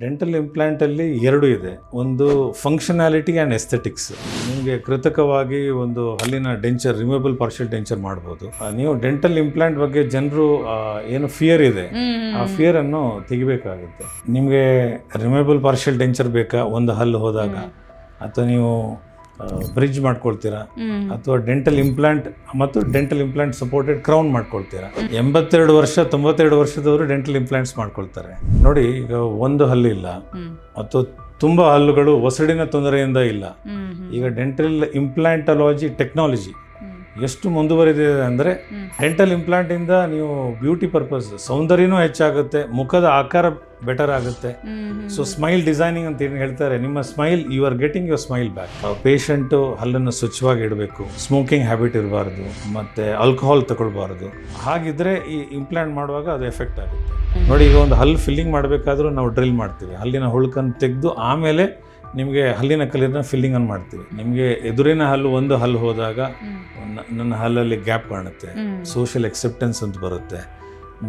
Dental ಇಂಪ್ಲಾಂಟಲ್ಲಿ ಎರಡು ಇದೆ. ಒಂದು ಫಂಕ್ಷನಾಲಿಟಿ ಆ್ಯಂಡ್ ಎಸ್ಥೆಟಿಕ್ಸ್. ನಿಮಗೆ ಕೃತಕವಾಗಿ ಒಂದು ಹಲ್ಲಿನ ಡೆಂಚರ್, ರಿಮೂವಬಲ್ ಪಾರ್ಷಿಯಲ್ ಡೆಂಚರ್ ಮಾಡ್ಬೋದು. ನೀವು ಡೆಂಟಲ್ ಇಂಪ್ಲಾಂಟ್ ಬಗ್ಗೆ ಜನರು ಏನು ಫಿಯರ್ ಇದೆ, ಆ ಫಿಯರನ್ನು ತೆಗಿಬೇಕಾಗುತ್ತೆ. ನಿಮಗೆ ರಿಮೂವಬಲ್ ಪಾರ್ಷಿಯಲ್ ಡೆಂಚರ್ ಬೇಕಾ ಒಂದು ಹಲ್ಲು ಹೋದಾಗ, ಅಥವಾ ನೀವು ಬ್ರಿಡ್ಜ್ ಮಾಡ್ಕೊಳ್ತೀರಾ, ಅಥವಾ ಡೆಂಟಲ್ ಇಂಪ್ಲಾಂಟ್ ಮತ್ತು ಡೆಂಟಲ್ ಇಂಪ್ಲಾಂಟ್ ಸಪೋರ್ಟೆಡ್ ಕ್ರೌನ್ ಮಾಡ್ಕೊಳ್ತೀರಾ. 82 ವರ್ಷ 92 ವರ್ಷದವರು ಡೆಂಟಲ್ ಇಂಪ್ಲಾಂಟ್ಸ್ ಮಾಡ್ಕೊಳ್ತಾರೆ. ನೋಡಿ, ಈಗ ಒಂದು ಹಲ್ಲು ಇಲ್ಲ ಮತ್ತು ತುಂಬ ಹಲ್ಲುಗಳು ಒಸಡಿನ ತೊಂದರೆಯಿಂದ ಇಲ್ಲ. ಈಗ ಡೆಂಟಲ್ ಇಂಪ್ಲಾಂಟಾಲಜಿ ಟೆಕ್ನಾಲಜಿ ಎಷ್ಟು ಮುಂದುವರೆದಿದೆ ಅಂದರೆ, ಡೆಂಟಲ್ ಇಂಪ್ಲಾಂಟಿಂದ ನೀವು ಬ್ಯೂಟಿ ಪರ್ಪಸ್ ಸೌಂದರ್ಯನೂ ಹೆಚ್ಚಾಗುತ್ತೆ, ಮುಖದ ಆಕಾರ ಬೆಟರ್ ಆಗುತ್ತೆ. ಸೊ ಸ್ಮೈಲ್ ಡಿಸೈನಿಂಗ್ ಅಂತ ಏನು ಹೇಳ್ತಾರೆ, ನಿಮ್ಮ smile, you are getting your smile back. Patient ಹಲ್ಲನ್ನು ಸ್ವಚ್ಛವಾಗಿ ಇಡಬೇಕು, ಸ್ಮೋಕಿಂಗ್ ಹ್ಯಾಬಿಟ್ ಇರಬಾರ್ದು, ಮತ್ತು ಆಲ್ಕೋಹಾಲ್ ತಗೊಳ್ಬಾರ್ದು. ಹಾಗಿದ್ರೆ ಈ ಇಂಪ್ಲಾಂಟ್ ಮಾಡುವಾಗ ಅದು ಎಫೆಕ್ಟ್ ಆಗುತ್ತೆ. ನೋಡಿ, ಈಗ ಒಂದು ಹಲ್ಲು ಫಿಲ್ಲಿಂಗ್ ಮಾಡಬೇಕಾದ್ರೂ ನಾವು ಡ್ರಿಲ್ ಮಾಡ್ತೀವಿ, ಹಲ್ಲಿನ ಹುಳುಕನ್ನು ತೆಗೆದು ಆಮೇಲೆ ನಿಮಗೆ ಹಲ್ಲಿನ ಕಲ್ಲಿನ ಫಿಲ್ಲಿಂಗನ್ನು ಮಾಡ್ತೀವಿ. ನಿಮಗೆ ಎದುರಿನ ಹಲ್ಲು ಒಂದು ಹಲ್ಲು ಹೋದಾಗ ನನ್ನ ಹಲ್ಲಲ್ಲಿ ಗ್ಯಾಪ್ ಕಾಣುತ್ತೆ, ಸೋಷಿಯಲ್ ಎಕ್ಸೆಪ್ಟೆನ್ಸ್ ಅಂತ ಬರುತ್ತೆ,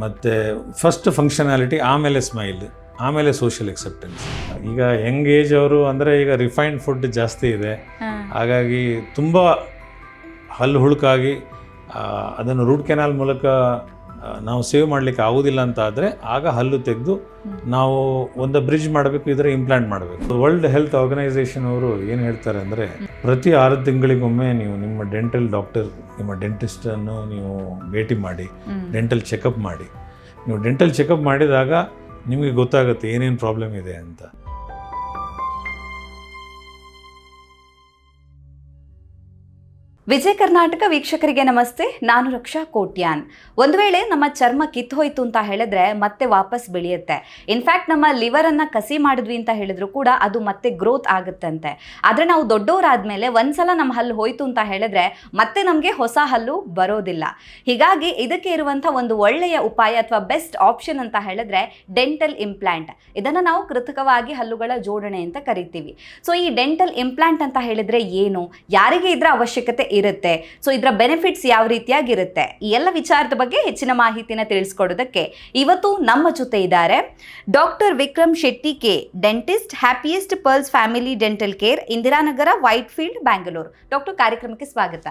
ಮತ್ತು ಫಸ್ಟ್ ಫಂಕ್ಷನಾಲಿಟಿ, ಆಮೇಲೆ ಸ್ಮೈಲ್, ಆಮೇಲೆ ಸೋಷಿಯಲ್ ಎಕ್ಸೆಪ್ಟೆನ್ಸ್. ಈಗ ಯಂಗ್ ಏಜ್ ಅವರು ಅಂದರೆ ಈಗ ರಿಫೈನ್ಡ್ ಫುಡ್ ಜಾಸ್ತಿ ಇದೆ, ಹಾಗಾಗಿ ತುಂಬ ಹಲ್ಲು ಹುಳುಕಾಗಿ ಅದನ್ನು ರೂಟ್ ಕೆನಾಲ್ ಮೂಲಕ ನಾವು ಸೇವ್ ಮಾಡಲಿಕ್ಕೆ ಆಗೋದಿಲ್ಲ ಅಂತ ಆದರೆ, ಆಗ ಹಲ್ಲು ತೆಗೆದು ನಾವು ಒಂದು ಬ್ರಿಡ್ಜ್ ಮಾಡಬೇಕು, ಇದರ ಇಂಪ್ಲಾಂಟ್ ಮಾಡಬೇಕು. ವರ್ಲ್ಡ್ ಹೆಲ್ತ್ ಆರ್ಗನೈಸೇಷನ್ ಅವರು ಏನು ಹೇಳ್ತಾರೆ ಅಂದರೆ, ಪ್ರತಿ 6 ತಿಂಗಳಿಗೊಮ್ಮೆ ನೀವು ನಿಮ್ಮ ಡೆಂಟಲ್ ಡಾಕ್ಟರ್, ನಿಮ್ಮ ಡೆಂಟಿಸ್ಟನ್ನು ನೀವು ಭೇಟಿ ಮಾಡಿ, ಡೆಂಟಲ್ ಚೆಕಪ್ ಮಾಡಿ. ನೀವು ಡೆಂಟಲ್ ಚೆಕಪ್ ಮಾಡಿದಾಗ ನಿಮಗೆ ಗೊತ್ತಾಗುತ್ತೆ ಏನೇನು ಪ್ರಾಬ್ಲಮ್ ಇದೆ ಅಂತ. ವಿಜಯ ಕರ್ನಾಟಕ ವೀಕ್ಷಕರಿಗೆ ನಮಸ್ತೆ. ನಾನು ರಕ್ಷಾ ಕೋಟ್ಯಾನ್. ಒಂದು ವೇಳೆ ನಮ್ಮ ಚರ್ಮ ಕಿತ್ತೋಯ್ತು ಅಂತ ಹೇಳಿದ್ರೆ ಮತ್ತೆ ವಾಪಸ್ ಬೆಳೆಯುತ್ತೆ. ಇನ್ಫ್ಯಾಕ್ಟ್ ನಮ್ಮ ಲಿವರನ್ನು ಕಸಿ ಮಾಡಿದ್ವಿ ಅಂತ ಹೇಳಿದ್ರು ಕೂಡ ಅದು ಮತ್ತೆ ಗ್ರೋತ್ ಆಗುತ್ತಂತೆ. ಆದರೆ ನಾವು ದೊಡ್ಡವರಾದ್ಮೇಲೆ ಒಂದ್ಸಲ ನಮ್ಮ ಹಲ್ಲು ಹೋಯ್ತು ಅಂತ ಹೇಳಿದ್ರೆ ಮತ್ತೆ ನಮಗೆ ಹೊಸ ಹಲ್ಲು ಬರೋದಿಲ್ಲ. ಹೀಗಾಗಿ ಇದಕ್ಕೆ ಇರುವಂಥ ಒಂದು ಒಳ್ಳೆಯ ಉಪಾಯ ಅಥವಾ ಬೆಸ್ಟ್ ಆಪ್ಷನ್ ಅಂತ ಹೇಳಿದ್ರೆ ಡೆಂಟಲ್ ಇಂಪ್ಲಾಂಟ್. ಇದನ್ನು ನಾವು ಕೃತಕವಾಗಿ ಹಲ್ಲುಗಳ ಜೋಡಣೆ ಅಂತ ಕರಿತೀವಿ. ಸೊ ಈ ಡೆಂಟಲ್ ಇಂಪ್ಲಾಂಟ್ ಅಂತ ಹೇಳಿದ್ರೆ ಏನು, ಯಾರಿಗೆ ಇದರ ಅವಶ್ಯಕತೆ ಇರುತ್ತೆ, ಸೊ ಇದರ ಬೆನಿಫಿಟ್ಸ್ ಯಾವ ರೀತಿಯಾಗಿರುತ್ತೆ, ಈ ಎಲ್ಲ ವಿಚಾರದ ಬಗ್ಗೆ ಹೆಚ್ಚಿನ ಮಾಹಿತಿನ ತಿಳಿಸ್ಕೊಡೋದಕ್ಕೆ ಇವತ್ತು ನಮ್ಮ ಜೊತೆ ಇದ್ದಾರೆ doctor Vikram Shetty K, dentist, happiest pearls family dental care, Indiranagar, white field, Bangalore. Doctor, ಕಾರ್ಯಕ್ರಮಕ್ಕೆ ಸ್ವಾಗತ.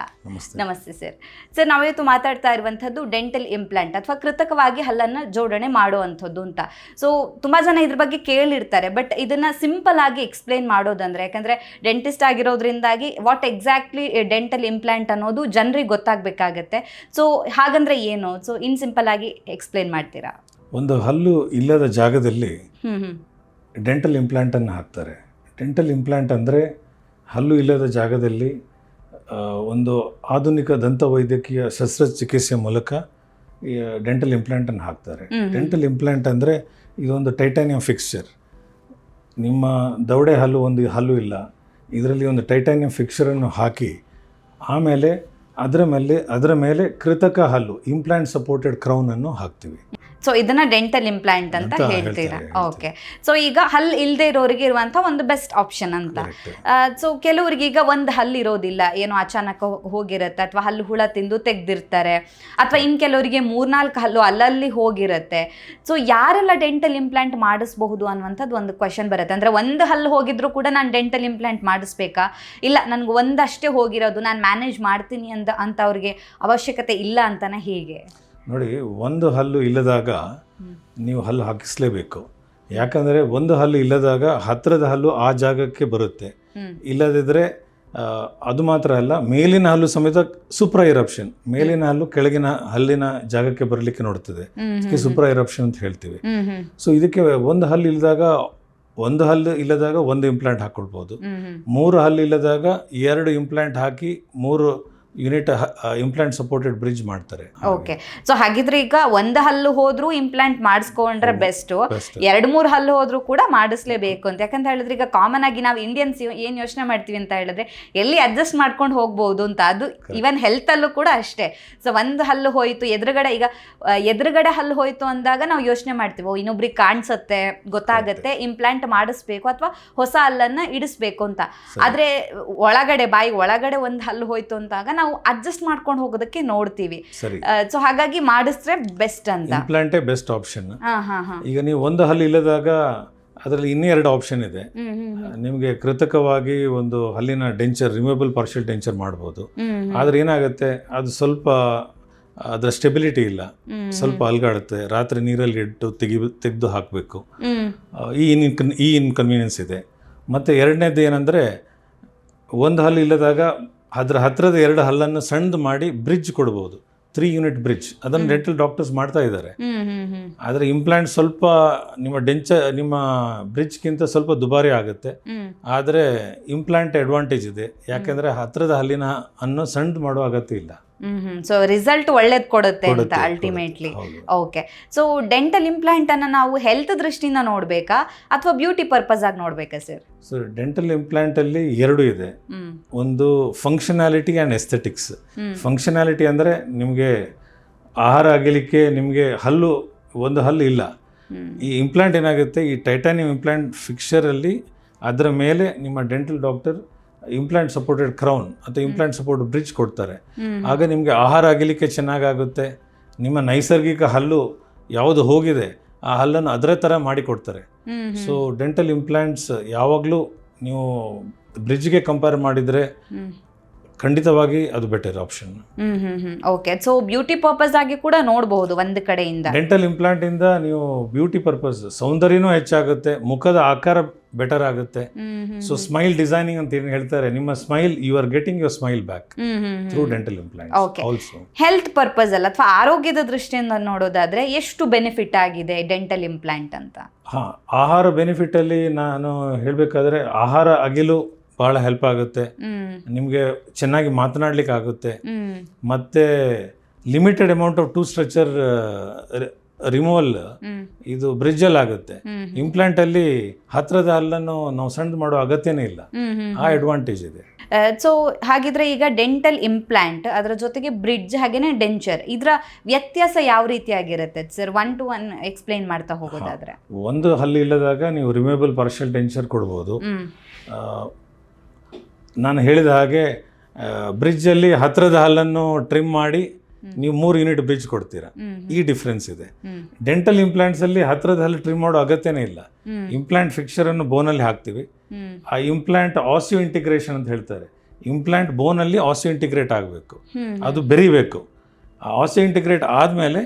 ನಮಸ್ತೆ ಸರ್. ಸರ್, ನಾವಿವತ್ತು ಮಾತಾಡ್ತಾ ಇರುವಂಥದ್ದು ಡೆಂಟಲ್ ಇಂಪ್ಲಾಂಟ್ ಅಥವಾ ಕೃತಕವಾಗಿ ಹಲ್ಲನ್ನು ಜೋಡಣೆ ಮಾಡುವಂಥದ್ದು ಅಂತ. ಸೊ ತುಂಬಾ ಜನ ಇದ್ರ ಬಗ್ಗೆ ಕೇಳಿರ್ತಾರೆ, ಬಟ್ ಇದನ್ನ ಸಿಂಪಲ್ ಆಗಿ ಎಕ್ಸ್ಪ್ಲೇನ್ ಮಾಡೋದಂದ್ರೆ, ಯಾಕಂದ್ರೆ ಡೆಂಟಿಸ್ಟ್ ಆಗಿರೋದ್ರಿಂದಾಗಿ ವಾಟ್ ಎಕ್ಸಾಕ್ಟ್ಲಿ ಡೆಂಟಲ್ ಇಂಪ್ಲಾಂಟ್ ಅನ್ನೋದು ಜನರಿಗೆ ಗೊತ್ತಾಗಬೇಕಾಗತ್ತೆ. ಸೊ ಹಾಗಂದ್ರೆ ಏನು? ಸೊ ಇನ್ ಸಿಂಪಲ್ ಆಗಿ ಎಕ್ಸ್ಪ್ಲೇನ್ ಮಾಡ್ತೀರಾ? ಒಂದು ಹಲ್ಲು ಇಲ್ಲದ ಜಾಗದಲ್ಲಿ ಡೆಂಟಲ್ ಇಂಪ್ಲಾಂಟನ್ನು ಹಾಕ್ತಾರೆ. ಡೆಂಟಲ್ ಇಂಪ್ಲಾಂಟ್ ಅಂದರೆ ಹಲ್ಲು ಇಲ್ಲದ ಜಾಗದಲ್ಲಿ ಒಂದು ಆಧುನಿಕ ದಂತವೈದ್ಯಕೀಯ ಶಸ್ತ್ರಚಿಕಿತ್ಸೆ ಮೂಲಕ ಡೆಂಟಲ್ ಇಂಪ್ಲಾಂಟನ್ನು ಹಾಕ್ತಾರೆ. ಡೆಂಟಲ್ ಇಂಪ್ಲಾಂಟ್ ಅಂದರೆ ಇದೊಂದು ಟೈಟಾನಿಯಂ ಫಿಕ್ಸ್ಚರ್. ನಿಮ್ಮ ದವಡೆ ಹಲ್ಲು ಒಂದು ಹಲ್ಲು ಇಲ್ಲ, ಇದರಲ್ಲಿ ಒಂದು ಟೈಟಾನಿಯಂ ಫಿಕ್ಸ್ಚರನ್ನು ಹಾಕಿ ಆಮೇಲೆ ಅದರ ಮೇಲೆ ಕೃತಕ ಹಲ್ಲು, ಇಂಪ್ಲಾಂಟ್ ಸಪೋರ್ಟೆಡ್ ಕ್ರೌನ್ ಅನ್ನು ಹಾಕ್ತೀವಿ. ಸೊ ಇದನ್ನ ಡೆಂಟಲ್ ಇಂಪ್ಲಾಂಟ್ ಅಂತ ಹೇಳ್ತೀರಾ? ಓಕೆ. ಸೊ ಈಗ ಹಲ್ಲು ಇಲ್ಲದೆ ಇರೋರಿಗೆ ಇರುವಂಥ ಒಂದು ಬೆಸ್ಟ್ ಆಪ್ಷನ್ ಅಂತ. ಸೊ ಕೆಲವರಿಗೆ ಈಗ ಒಂದು ಹಲ್ಲು ಇರೋದಿಲ್ಲ, ಏನೋ ಅಚಾನಕ್ ಹೋಗಿರುತ್ತೆ, ಅಥವಾ ಹಲ್ಲು ಹುಳ ತಿಂದು ತೆಗ್ದಿರ್ತಾರೆ, ಅಥವಾ ಇನ್ನು ಕೆಲವರಿಗೆ 3-4 ಹಲ್ಲು ಅಲ್ಲಲ್ಲಿ ಹೋಗಿರುತ್ತೆ. ಸೊ ಯಾರೆಲ್ಲ ಡೆಂಟಲ್ ಇಂಪ್ಲಾಂಟ್ ಮಾಡಿಸ್ಬಹುದು ಅನ್ನುವಂಥದ್ದು ಒಂದು ಕ್ವೆಶನ್ ಬರುತ್ತೆ. ಅಂದರೆ ಒಂದು ಹಲ್ಲು ಹೋಗಿದ್ರು ಕೂಡ ನಾನು ಡೆಂಟಲ್ ಇಂಪ್ಲಾಂಟ್ ಮಾಡಿಸ್ಬೇಕಾ, ಇಲ್ಲ ನನಗೆ ಒಂದಷ್ಟೇ ಹೋಗಿರೋದು ನಾನು ಮ್ಯಾನೇಜ್ ಮಾಡ್ತೀನಿ ಅಂತ ಅವ್ರಿಗೆ ಅವಶ್ಯಕತೆ ಇಲ್ಲ ಅಂತಾನೆ ಹೇಗೆ? ನೋಡಿ, ಒಂದು ಹಲ್ಲು ಇಲ್ಲದಾಗ ನೀವು ಹಲ್ಲು ಹಾಕಿಸ್ಲೇಬೇಕು. ಯಾಕಂದರೆ ಒಂದು ಹಲ್ಲು ಇಲ್ಲದಾಗ ಹತ್ತಿರದ ಹಲ್ಲು ಆ ಜಾಗಕ್ಕೆ ಬರುತ್ತೆ. ಇಲ್ಲದಿದ್ದರೆ ಅದು ಮಾತ್ರ ಅಲ್ಲ, ಮೇಲಿನ ಹಲ್ಲು ಸಮೇತ ಸುಪ್ರಾ ಇರಪ್ಷನ್, ಮೇಲಿನ ಹಲ್ಲು ಕೆಳಗಿನ ಹಲ್ಲಿನ ಜಾಗಕ್ಕೆ ಬರಲಿಕ್ಕೆ ನೋಡ್ತದೆ. ಸುಪ್ರಾ ಇರಪ್ಷನ್ ಅಂತ ಹೇಳ್ತೀವಿ. ಸೊ ಇದಕ್ಕೆ ಒಂದು ಹಲ್ಲು ಇಲ್ಲದಾಗ ಒಂದು ಇಂಪ್ಲಾಂಟ್ ಹಾಕ್ಕೊಳ್ಬೋದು. 3 ಹಲ್ಲು ಇಲ್ಲದಾಗ 2 ಇಂಪ್ಲಾಂಟ್ ಹಾಕಿ 3 ಯೂನಿಟ್ ಇಂಪ್ಲಾಂಟ್ ಸಪೋರ್ಟೆಡ್ ಬ್ರಿಡ್ಜ್ ಮಾಡ್ತಾರೆ. ಓಕೆ. ಸೊ ಹಾಗಿದ್ರೆ ಈಗ ಒಂದು ಹಲ್ಲು ಹೋದ್ರೂ ಇಂಪ್ಲಾಂಟ್ ಮಾಡಿಸ್ಕೊಂಡ್ರೆ ಬೆಸ್ಟ್, 2-3 ಹಲ್ಲು ಹೋದ್ರೂ ಕೂಡ ಮಾಡಿಸ್ಲೇಬೇಕು ಅಂತ. ಯಾಕಂತ ಹೇಳಿದ್ರೆ ಈಗ ಕಾಮನ್ ಆಗಿ ನಾವು ಇಂಡಿಯನ್ಸ್ ಏನು ಯೋಚನೆ ಮಾಡ್ತೀವಿ ಅಂತ ಹೇಳಿದ್ರೆ ಎಲ್ಲಿ ಅಡ್ಜಸ್ಟ್ ಮಾಡ್ಕೊಂಡು ಹೋಗ್ಬೋದು ಅಂತ. ಅದು ಈವನ್ ಹೆಲ್ತ್ ಅಲ್ಲೂ ಕೂಡ ಅಷ್ಟೇ. ಸೊ ಒಂದು ಹಲ್ಲು ಹೋಯ್ತು, ಎದುರುಗಡೆ ಹಲ್ಲು ಹೋಯ್ತು ಅಂದಾಗ ನಾವು ಯೋಚನೆ ಮಾಡ್ತೀವಿ, ಇನ್ನೊಬ್ರಿಗೆ ಕಾಣಿಸುತ್ತೆ, ಗೊತ್ತಾಗತ್ತೆ, ಇಂಪ್ಲಾಂಟ್ ಮಾಡಿಸ್ಬೇಕು ಅಥವಾ ಹೊಸ ಹಲ್ಲನ್ನ ಇಡಿಸ್ಬೇಕು ಅಂತ. ಆದ್ರೆ ಬಾಯಿ ಒಳಗಡೆ ಒಂದು ಹಲ್ಲು ಹೋಯ್ತು ಅಂದಾಗ ನಾವು ಅಡ್ಜಸ್ಟ್ ಮಾಡ್ಕೊಂಡು ಹೋಗೋದಕ್ಕೆ ನೋಡ್ತೀವಿ. ಸೊ ಹಾಗಾಗಿ ಮಾಡಿಸಿದ್ರೆ ಬೆಸ್ಟ್ ಅಂತ. ಇಂಪ್ಲಾಂಟೇ ಬೆಸ್ಟ್ ಆಪ್ಷನ್. ಈಗ ನೀವು ಒಂದು ಹಲ್ಲು ಇಲ್ಲದಾಗ ಅದರಲ್ಲಿ ಇನ್ನೂ 2 ಆಪ್ಷನ್ ಇದೆ. ನಿಮಗೆ ಕೃತಕವಾಗಿ ಒಂದು ಹಲ್ಲಿನ ಡೆಂಚರ್ ರಿಮೂವಬಲ್ ಪಾರ್ಷಿಯಲ್ ಡೆಂಚರ್ ಮಾಡ್ಬೋದು. ಆದರೆ ಏನಾಗುತ್ತೆ, ಅದು ಸ್ವಲ್ಪ ಅದರ ಸ್ಟೆಬಿಲಿಟಿ ಇಲ್ಲ, ಸ್ವಲ್ಪ ಅಲ್ಗಾಡುತ್ತೆ, ರಾತ್ರಿ ನೀರಲ್ಲಿ ಇಟ್ಟು ತೆಗೆದು ಹಾಕಬೇಕು. ಈ ಇನ್ಕನ್ವೀನಿಯನ್ಸ್ ಇದೆ. ಮತ್ತು ಎರಡನೇದು ಏನಂದರೆ, ಒಂದು ಹಲ್ಲು ಇಲ್ಲದಾಗ ಅದರ ಹತ್ತಿರದ 2 ಹಲ್ಲನ್ನು ಸಣ್ಣದು ಮಾಡಿ ಬ್ರಿಡ್ಜ್ ಕೊಡ್ಬೋದು, 3 ಯೂನಿಟ್ ಬ್ರಿಡ್ಜ್. ಅದನ್ನು ಡೆಂಟಲ್ ಡಾಕ್ಟರ್ಸ್ ಮಾಡ್ತಾ ಇದ್ದಾರೆ. ಆದರೆ ಇಂಪ್ಲಾಂಟ್ ಸ್ವಲ್ಪ ನಿಮ್ಮ ಬ್ರಿಡ್ಜ್ಗಿಂತ ಸ್ವಲ್ಪ ದುಬಾರಿ ಆಗುತ್ತೆ. ಆದರೆ ಇಂಪ್ಲಾಂಟ್ ಅಡ್ವಾಂಟೇಜ್ ಇದೆ, ಯಾಕೆಂದರೆ ಹತ್ತಿರದ ಹಲ್ಲಿನ ಅನ್ನು ಸಣ್ಣದು ಮಾಡುವ ಅಗತ್ಯ ಇಲ್ಲ. ಸೊ ರಿಸಲ್ಟ್ ಒಳ್ಳೇದು ಕೊಡುತ್ತೆ ಅಂತ ultimately. Okay, so dental implant ಅನ್ನ ನಾವು ಹೆಲ್ತ್ ದೃಷ್ಟಿಯಿಂದ ನೋಡ್ಬೇಕಾ ಅಥವಾ ಬ್ಯೂಟಿ ಪರ್ಪಸ್ ಆಗಿ ನೋಡ್ಬೇಕಾ ಸರ್? ಸೊ ಡೆಂಟಲ್ ಇಂಪ್ಲಾಂಟ್ ಅಲ್ಲಿ 2 ಇದೆ. ಒಂದು ಫಂಕ್ಷನಾಲಿಟಿ ಆ್ಯಂಡ್ ಎಸ್ಥೆಟಿಕ್ಸ್. ಫಂಕ್ಷನಾಲಿಟಿ ಅಂದರೆ ನಿಮಗೆ ಆಹಾರ ಅಗಲಿಕ್ಕೆ ನಿಮಗೆ ಒಂದು ಹಲ್ಲು ಇಲ್ಲ. ಈ ಇಂಪ್ಲಾಂಟ್ ಏನಾಗುತ್ತೆ, ಈ ಟೈಟಾನಿಯಂ ಇಂಪ್ಲಾಂಟ್ ಫಿಕ್ಚರಲ್ಲಿ ಅದರ ಮೇಲೆ ನಿಮ್ಮ dental doctor implant supported crown ಅಥವಾ ಇಂಪ್ಲಾಂಟ್ ಸಪೋರ್ಟ್ ಬ್ರಿಡ್ಜ್ ಕೊಡ್ತಾರೆ. ಆಗ ನಿಮಗೆ ಆಹಾರ ಅಗಲಿಕ್ಕೆ ಚೆನ್ನಾಗಾಗುತ್ತೆ. ನಿಮ್ಮ ನೈಸರ್ಗಿಕ ಹಲ್ಲು ಯಾವುದು ಹೋಗಿದೆ ಆ ಹಲ್ಲನ್ನು ಅದರ ಥರ ಮಾಡಿಕೊಡ್ತಾರೆ. ಸೊ ಡೆಂಟಲ್ ಇಂಪ್ಲಾಂಟ್ಸ್ ಯಾವಾಗಲೂ ನೀವು ಬ್ರಿಡ್ಜ್ಗೆ ಕಂಪೇರ್ ಮಾಡಿದರೆ ಖಂಡಿತವಾಗಿ ಅದು better option. Okay, so beauty purpose ಆಗಿ ಕೂಡ ನೋಡಬಹುದು ಒಂದು ಕಡೆಯಿಂದ. ಡೆಂಟಲ್ ಇಂಪ್ಲಾಂಟ್ ಇಂದ ನೀವು ಬ್ಯೂಟಿ ಪರ್ಪಸ್ ಸೌಂದರ್ಯನೂ ಹೆಚ್ಚಾಗುತ್ತೆ, ಮುಖದ ಆಕಾರ ಬೆಟರ್ ಆಗುತ್ತೆ. ಸೊ ಸ್ಮೈಲ್ ಡಿಸೈನಿಂಗ್ ಅಂತ ಏನು ಹೇಳ್ತಾರೆ, ನಿಮ್ಮ smile, you are getting your smile back through dental implant. Also health purpose ಅಲ್ಲ ಅಥವಾ ಆರೋಗ್ಯದ ದೃಷ್ಟಿಯಿಂದ ನೋಡೋದಾದ್ರೆ ಎಷ್ಟು ಬೆನಿಫಿಟ್ ಆಗಿದೆ ಡೆಂಟಲ್ ಇಂಪ್ಲಾಂಟ್ ಅಂತ? ಆಹಾರ ಬೆನಿಫಿಟ್ ಅಲ್ಲಿ ನಾನು ಹೇಳಬೇಕಾದ್ರೆ, ಆಹಾರ ಅಗಿಲು ಬಹಳ ಹೆಲ್ಪ್ ಆಗುತ್ತೆ, ನಿಮಗೆ ಚೆನ್ನಾಗಿ ಮಾತನಾಡ್ಲಿಕ್ಕೆ ಆಗುತ್ತೆ. ಮತ್ತೆ limited amount of tooth structure removal ಇದು ಬ್ರಿಡ್ಜಲ್ಲಿ ಆಗುತ್ತೆ. ಇಂಪ್ಲಾಂಟ್ ಅಲ್ಲಿ ಹತ್ತಿರದ ಹಲ್ಲನ್ನು ನಾವು ಸಣ್ಣ ಮಾಡೋ ಅಗತ್ಯನೇ ಇಲ್ಲ, ಆ ಅಡ್ವಾಂಟೇಜ್ ಇದೆ. ಸೊ ಹಾಗಿದ್ರೆ ಈಗ ಡೆಂಟಲ್ ಇಂಪ್ಲಾಂಟ್ ಅದರ ಜೊತೆಗೆ ಬ್ರಿಡ್ಜ್ ಹಾಗೇನೆ ಡೆಂಚರ್, ಇದರ ವ್ಯತ್ಯಾಸ ಯಾವ ರೀತಿಯಾಗಿರುತ್ತೆ ಸರ್? 1 to 1 ಎಕ್ಸ್ಪ್ಲೈನ್ ಮಾಡ್ತಾ ಹೋಗೋದಾದ್ರೆ. ಒಂದು ಹಲ್ಲು ಇಲ್ಲದಾಗ ನೀವು ರಿಮೂವಬಲ್ ಪಾರ್ಷಿಯಲ್ ಡೆಂಚರ್ ಕೊಡ್ಬೋದು. ನಾನು ಹೇಳಿದ ಹಾಗೆ ಬ್ರಿಡ್ಜಲ್ಲಿ ಹತ್ತಿರದ ಹಲ್ಲನ್ನು ಟ್ರಿಮ್ ಮಾಡಿ ನೀವು 3 ಯೂನಿಟ್ ಬ್ರಿಡ್ಜ್ ಕೊಡ್ತೀರಾ, ಈ ಡಿಫ್ರೆನ್ಸ್ ಇದೆ. ಡೆಂಟಲ್ ಇಂಪ್ಲಾಂಟ್ಸ್ ಅಲ್ಲಿ ಹತ್ತಿರದ ಹಲ್ಲು ಟ್ರಿಮ್ ಮಾಡೋ ಅಗತ್ಯನೇ ಇಲ್ಲ. ಇಂಪ್ಲಾಂಟ್ ಫಿಕ್ಚರ್ ಅನ್ನು ಬೋನಲ್ಲಿ ಹಾಕ್ತೀವಿ. ಆ ಇಂಪ್ಲಾಂಟ್ ಆಸಿಯೋ ಇಂಟಿಗ್ರೇಷನ್ ಅಂತ ಹೇಳ್ತಾರೆ. ಇಂಪ್ಲಾಂಟ್ ಬೋನಲ್ಲಿ ಆಸಿಯೋ ಇಂಟಿಗ್ರೇಟ್ ಆಗಬೇಕು, ಅದು ಬೆರಿಬೇಕು. ಆ ಆಸಿಯೋ ಇಂಟಿಗ್ರೇಟ್ ಆದಮೇಲೆ